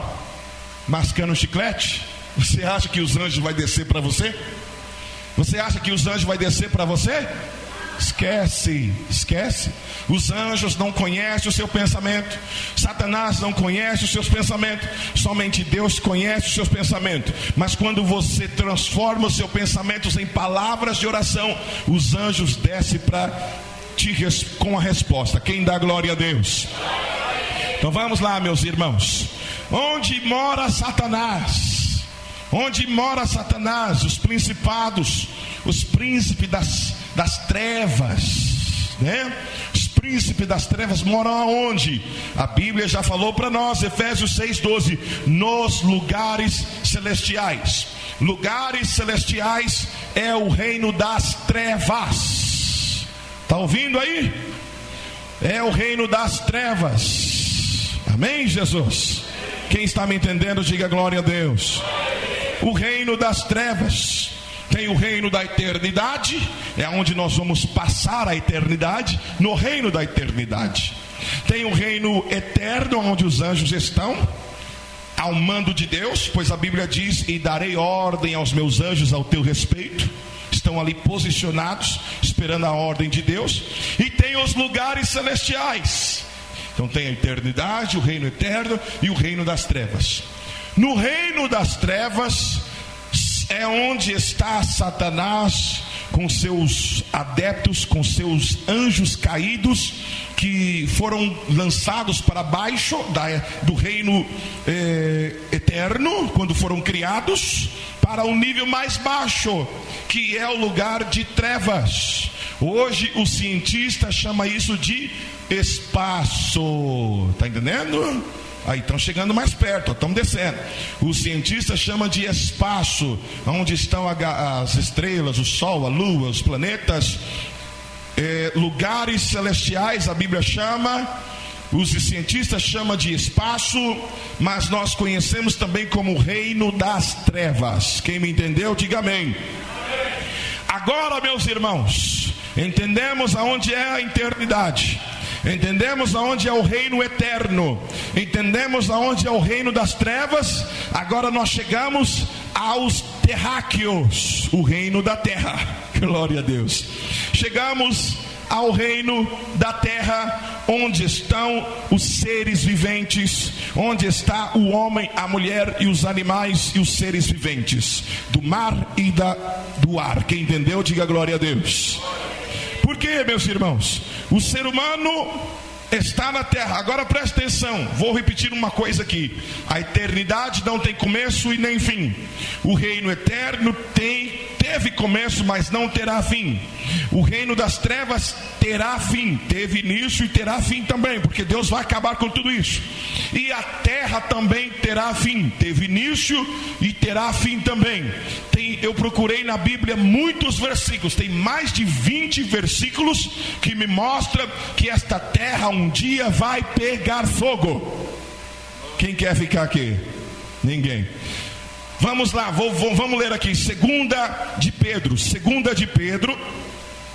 mascando um chiclete. Você acha que os anjos vão descer para você? Você acha que os anjos vão descer para você? Esquece, esquece. Os anjos não conhecem o seu pensamento, Satanás não conhece os seus pensamentos, somente Deus conhece os seus pensamentos. Mas quando você transforma os seus pensamentos em palavras de oração, os anjos descem para ti com a resposta. Quem dá glória a Deus? Então vamos lá, meus irmãos. Onde mora Satanás? Onde mora Satanás? Os principados, os príncipes das trevas, né? Os príncipes das trevas moram aonde? A Bíblia já falou para nós, Efésios 6:12, nos lugares celestiais. Lugares celestiais é o reino das trevas. Está ouvindo aí? É o reino das trevas. Amém, Jesus? Quem está me entendendo, diga glória a Deus. O reino das trevas. Tem o reino da eternidade, é onde nós vamos passar a eternidade, no reino da eternidade. Tem o reino eterno, onde os anjos estão ao mando de Deus, pois a Bíblia diz: e darei ordem aos meus anjos ao teu respeito. Estão ali posicionados, esperando a ordem de Deus. E tem os lugares celestiais. Então tem a eternidade, o reino eterno e o reino das trevas. No reino das trevas é onde está Satanás, com seus adeptos, com seus anjos caídos, que foram lançados para baixo do reino eterno, quando foram criados, para um nível mais baixo, que é o lugar de trevas. Hoje o cientista chama isso de espaço. Está entendendo? Aí estão chegando mais perto, estão descendo. O cientista chama de espaço, onde estão as estrelas, o sol, a lua, os planetas, lugares celestiais, a Bíblia chama. Os cientistas chamam de espaço, mas nós conhecemos também como o reino das trevas. Quem me entendeu, diga amém. Agora, meus irmãos, entendemos aonde é a eternidade, entendemos aonde é o reino eterno, entendemos aonde é o reino das trevas. Agora nós chegamos aos terráqueos, o reino da terra. Glória a Deus. Chegamos ao reino da terra, onde estão os seres viventes, onde está o homem, a mulher e os animais e os seres viventes do mar e do ar. Quem entendeu, diga glória a Deus. Por quê, meus irmãos? O ser humano está na terra. Agora presta atenção, vou repetir uma coisa aqui: a eternidade não tem começo e nem fim. O reino eterno teve começo, mas não terá fim. O reino das trevas terá fim, teve início e terá fim também, porque Deus vai acabar com tudo isso. E a terra também terá fim, teve início e terá fim também. Eu procurei na Bíblia muitos versículos, tem mais de 20 versículos que me mostram que esta terra um dia vai pegar fogo. Quem quer ficar aqui? Ninguém. Vamos lá, vamos ler aqui, 2 de Pedro,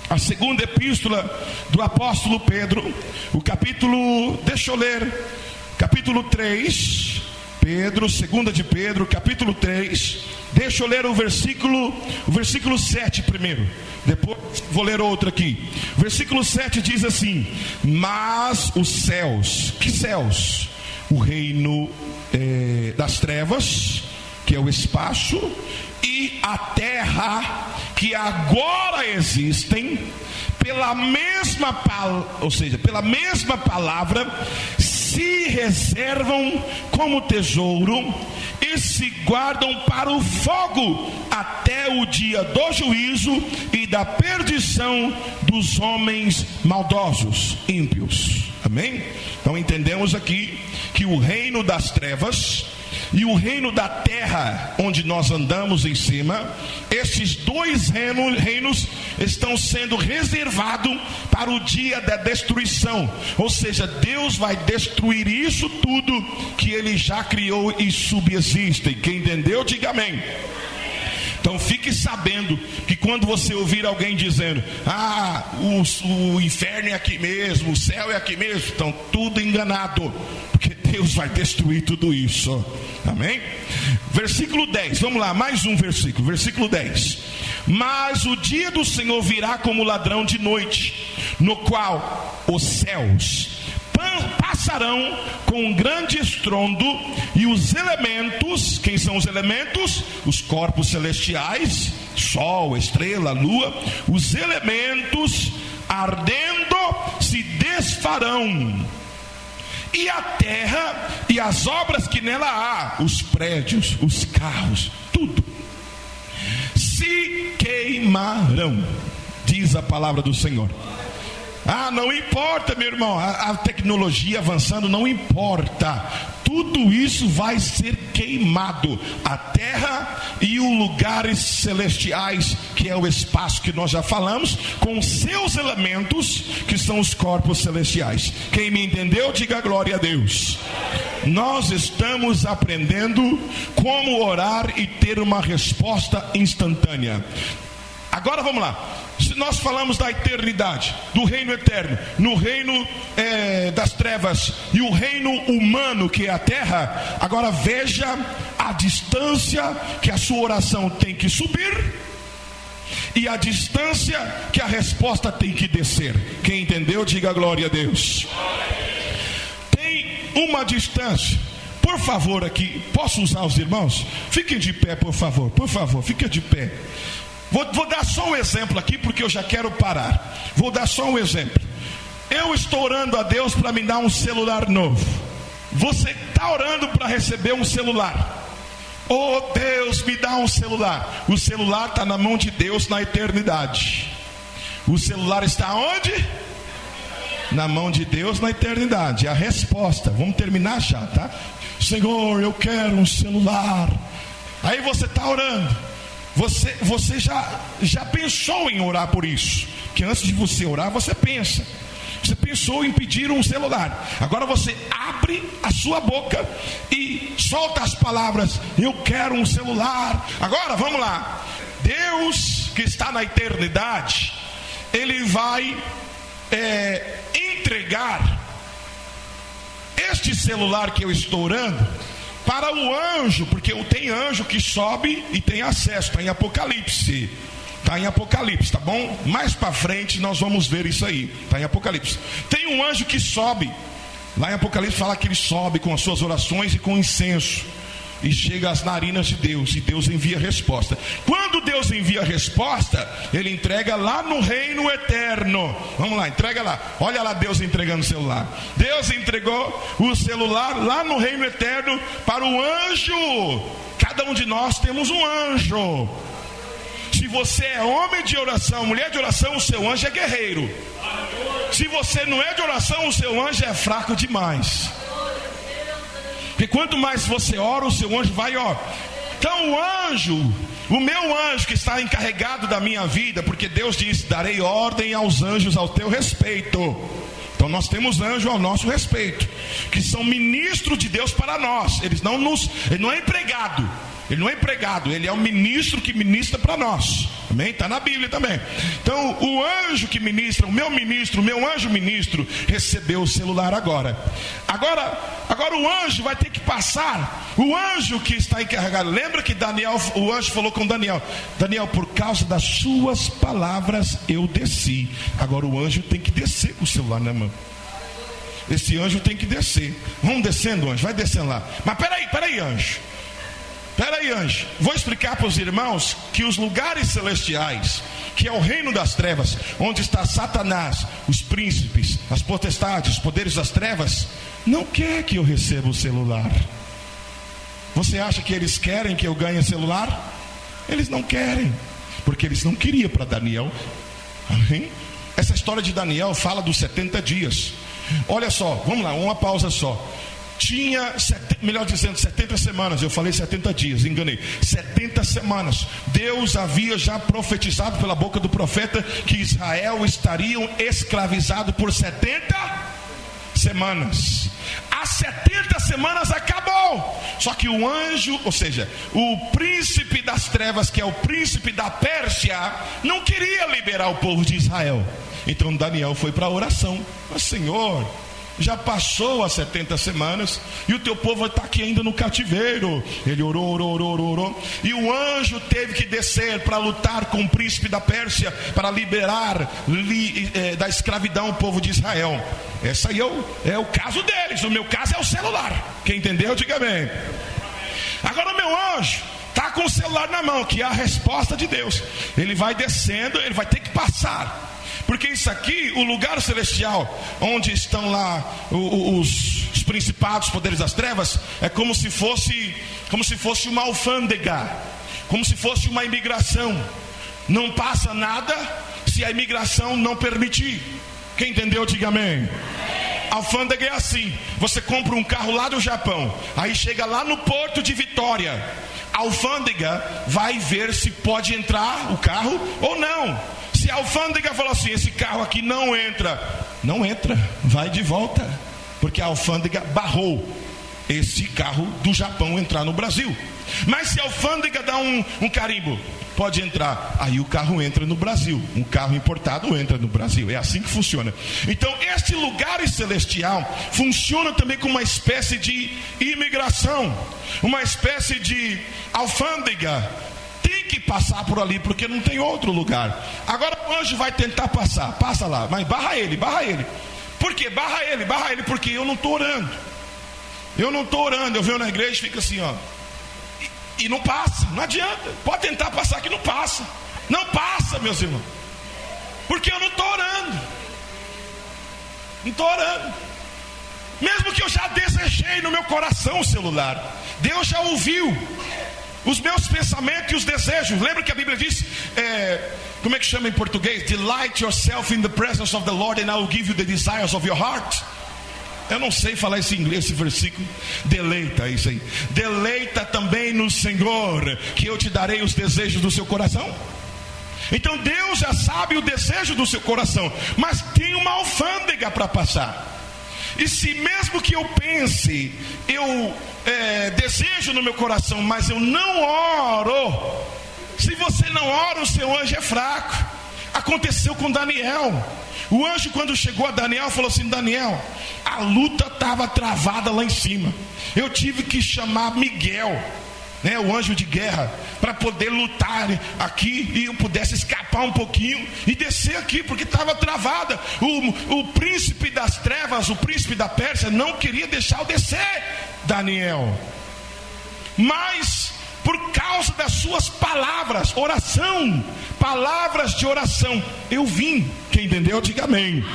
a segunda epístola do apóstolo Pedro, o capítulo, deixa eu ler, capítulo 3, 2 de Pedro, capítulo 3, deixa eu ler o versículo 7 primeiro, depois vou ler outro aqui. O versículo 7 diz assim: mas os céus, que céus? O reino das trevas, que é o espaço, e a terra, que agora existem, pela mesma palavra, se reservam como tesouro e se guardam para o fogo, até o dia do juízo e da perdição dos homens maldosos, ímpios. Amém? Então entendemos aqui que o reino das trevas e o reino da terra, onde nós andamos em cima, esses dois reinos estão sendo reservados para o dia da destruição. Ou seja, Deus vai destruir isso tudo que Ele já criou e subsiste. Quem entendeu, diga amém. Então fique sabendo que quando você ouvir alguém dizendo: o inferno é aqui mesmo, o céu é aqui mesmo, estão tudo enganado, porque Deus vai destruir tudo isso. Amém? Versículo 10, vamos lá, mais um versículo, versículo 10. Mas o dia do Senhor virá como ladrão de noite, no qual os céus passarão com um grande estrondo, e os elementos, quem são os elementos? Os corpos celestiais, sol, estrela, lua, os elementos ardendo se desfarão, e a terra e as obras que nela há, os prédios, os carros, tudo se queimarão, diz a palavra do Senhor. Não importa, meu irmão, a tecnologia avançando, não importa, tudo isso vai ser queimado, a terra e os lugares celestiais, que é o espaço que nós já falamos, com seus elementos, que são os corpos celestiais. Quem me entendeu, diga glória a Deus. Nós estamos aprendendo como orar e ter uma resposta instantânea. Agora vamos lá. Se nós falamos da eternidade, do reino eterno, no reino das trevas e o reino humano, que é a terra, agora veja a distância que a sua oração tem que subir e a distância que a resposta tem que descer. Quem entendeu, diga glória a Deus. Tem uma distância. Por favor, aqui, posso usar os irmãos? Fiquem de pé, por favor, fiquem de pé. Vou dar só um exemplo aqui, porque eu já quero parar. Vou dar só um exemplo. Eu estou orando a Deus para me dar um celular novo. Você está orando para receber um celular. Oh Deus, me dá um celular. O celular está na mão de Deus na eternidade. O celular está onde? Na mão de Deus na eternidade. A resposta, vamos terminar já, tá? Senhor, eu quero um celular. Aí você está orando. Você já pensou em orar por isso? Que antes de você orar, você pensa. Você pensou em pedir um celular. Agora você abre a sua boca e solta as palavras: eu quero um celular. Agora vamos lá. Deus que está na eternidade, Ele vai entregar este celular que eu estou orando para o anjo, porque tem anjo que sobe e tem acesso. Está em Apocalipse. Está em Apocalipse, tá bom? Mais para frente nós vamos ver isso aí. Está em Apocalipse. Tem um anjo que sobe. Lá em Apocalipse fala que ele sobe com as suas orações e com incenso. E chega às narinas de Deus. E Deus envia a resposta. Quando Deus envia a resposta, Ele entrega lá no reino eterno. Vamos lá, entrega lá. Olha lá Deus entregando o celular. Deus entregou o celular lá no reino eterno para o anjo. Cada um de nós temos um anjo. Se você é homem de oração, mulher de oração, o seu anjo é guerreiro. Se você não é de oração, o seu anjo é fraco demais. Porque quanto mais você ora, o seu anjo vai, ó. Então o anjo, o meu anjo que está encarregado da minha vida, porque Deus diz: darei ordem aos anjos ao teu respeito. Então nós temos anjos ao nosso respeito, que são ministros de Deus para nós. Ele não é empregado. Ele não é empregado, ele é o ministro que ministra para nós. Amém? Está na Bíblia também. Então o anjo que ministra, o meu anjo ministro, recebeu o celular agora. Agora o anjo vai ter que passar. O anjo que está encarregado. Lembra que o anjo falou com Daniel: Daniel, por causa das suas palavras eu desci. Agora o anjo tem que descer com o celular na mão. Esse anjo tem que descer. Vamos descendo, anjo, vai descendo lá. Mas peraí, anjo. Peraí, anjo, vou explicar para os irmãos que os lugares celestiais, que é o reino das trevas, onde está Satanás, os príncipes, as potestades, os poderes das trevas, não quer que eu receba o celular. Você acha que eles querem que eu ganhe celular? Eles não querem, porque eles não queriam para Daniel. Amém? Essa história de Daniel fala dos 70 dias. Olha só, vamos lá, uma pausa só. Tinha, melhor dizendo, 70 semanas. Eu falei 70 dias, enganei. 70 semanas. Deus havia já profetizado pela boca do profeta que Israel estariam escravizados por 70 semanas. As 70 semanas acabou. Só que o anjo, ou seja, o príncipe das trevas, que é o príncipe da Pérsia, não queria liberar o povo de Israel. Então Daniel foi para a oração. Mas Senhor, já passou as 70 semanas e o teu povo está aqui ainda no cativeiro. Ele orou. E o anjo teve que descer para lutar com o príncipe da Pérsia, para liberar da escravidão o povo de Israel. Esse aí é o caso deles. O meu caso é o celular. Quem entendeu, diga amém. Agora o meu anjo está com o celular na mão, que é a resposta de Deus. Ele vai descendo, ele vai ter que passar. Porque isso aqui, o lugar celestial, onde estão lá os principados, poderes das trevas, é como se fosse uma alfândega, como se fosse uma imigração. Não passa nada se a imigração não permitir. Quem entendeu, diga amém. Alfândega é assim: você compra um carro lá do Japão, aí chega lá no porto de Vitória, a alfândega vai ver se pode entrar o carro ou não. Se a alfândega falou assim: esse carro aqui não entra, vai de volta, porque a alfândega barrou esse carro do Japão entrar no Brasil. Mas se a alfândega dá um carimbo, pode entrar, aí o carro entra no Brasil. Um carro importado entra no Brasil. É assim que funciona. Então este lugar celestial funciona também como uma espécie de imigração, uma espécie de alfândega. Tem que passar por ali, porque não tem outro lugar. Agora o anjo vai tentar passar. Passa lá, mas barra ele. Por quê? Barra ele, porque eu não estou orando. Eu venho na igreja e fico assim, ó. E não passa, não adianta. Pode tentar passar que não passa. Não passa, meus irmãos. Porque eu não estou orando. Não estou orando. Mesmo que eu já desejei no meu coração o celular, Deus já ouviu os meus pensamentos e os desejos. Lembra que a Bíblia diz, como é que chama em português? Delight yourself in the presence of the Lord and I will give you the desires of your heart. Eu não sei falar esse inglês, esse versículo. Deleita, isso aí. Deleita também no Senhor, que eu te darei os desejos do seu coração. Então Deus já sabe o desejo do seu coração, mas tem uma alfândega para passar. E se mesmo que eu pense, eu desejo no meu coração, mas eu não oro, se você não ora, o seu anjo é fraco. Aconteceu com Daniel. O anjo, quando chegou a Daniel, falou assim: Daniel, a luta estava travada lá em cima. Eu tive que chamar Miguel, o anjo de guerra, para poder lutar aqui e eu pudesse escapar um pouquinho e descer aqui, porque estava travada. O príncipe das trevas, o príncipe da Pérsia, não queria deixar eu descer, Daniel. Mas por causa das suas palavras, oração, palavras de oração, eu vim. Quem entendeu, diga amém.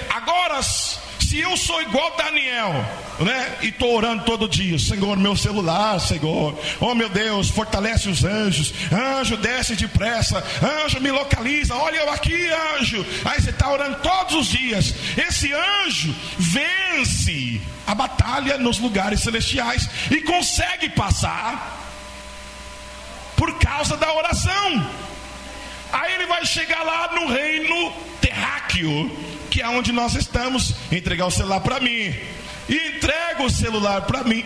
Agora, se eu sou igual Daniel, e estou orando todo dia: Senhor, meu celular, Senhor, oh meu Deus, fortalece os anjos, anjo desce depressa, anjo me localiza, olha eu aqui, anjo. Aí você está orando todos os dias. Esse anjo vence a batalha nos lugares celestiais e consegue passar por causa da oração. Aí ele vai chegar lá no reino terráqueo, que é onde nós estamos, entregar o celular para mim, e entrega o celular para mim.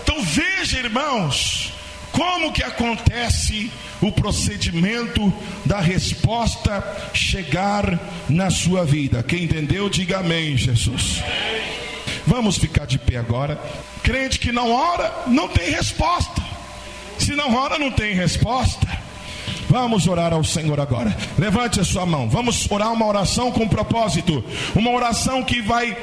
Então veja, irmãos, como que acontece o procedimento da resposta chegar na sua vida. Quem entendeu, diga amém, Jesus. Vamos ficar de pé agora. Crente que não ora, não tem resposta. Se não ora, não tem resposta. Vamos orar ao Senhor agora. Levante a sua mão. Vamos orar uma oração com propósito. Uma oração que vai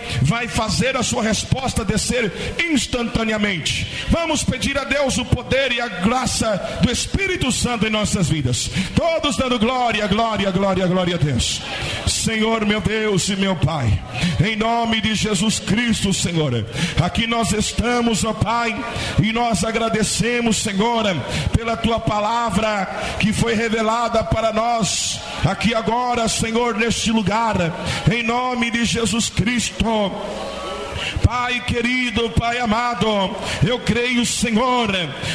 fazer a sua resposta descer instantaneamente. Vamos pedir a Deus o poder e a graça do Espírito Santo em nossas vidas. Todos dando glória, glória, glória, glória a Deus. Senhor, meu Deus e meu Pai, em nome de Jesus Cristo, Senhor, aqui nós estamos, ó Pai, e nós agradecemos, Senhor, pela Tua palavra que foi revelada para nós aqui agora, Senhor, neste lugar, em nome de Jesus Cristo. Pai querido, Pai amado, eu creio, Senhor,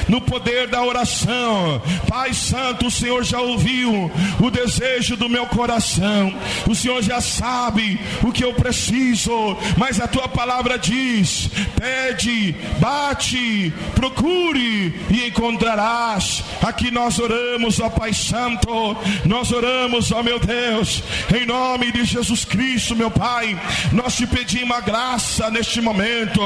no poder da oração. Pai santo, o Senhor já ouviu o desejo do meu coração. O Senhor já sabe o que eu preciso, mas a Tua palavra diz: pede, bate, procure e encontrarás. Aqui nós oramos, ó Pai santo, nós oramos, ó meu Deus, em nome de Jesus Cristo, meu Pai. Nós te pedimos a graça neste momento.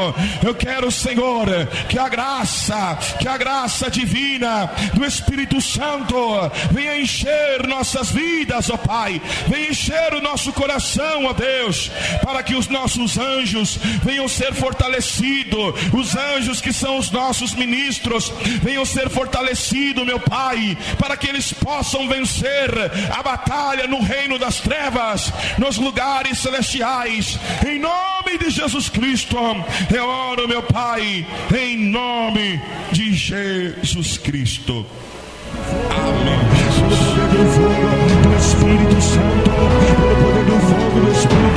Eu quero, Senhor, que a graça divina do Espírito Santo venha encher nossas vidas, ó Pai. Venha encher o nosso coração, ó Deus, para que os nossos anjos venham ser fortalecidos. Os anjos que são os nossos ministros venham ser fortalecidos, meu Pai, para que eles possam vencer a batalha no reino das trevas, nos lugares celestiais. Em nome de Jesus Cristo, eu oro, meu Pai, em nome de Jesus Cristo. Amém. Pelo poder do fogo do Espírito Santo, pelo poder do fogo do Espírito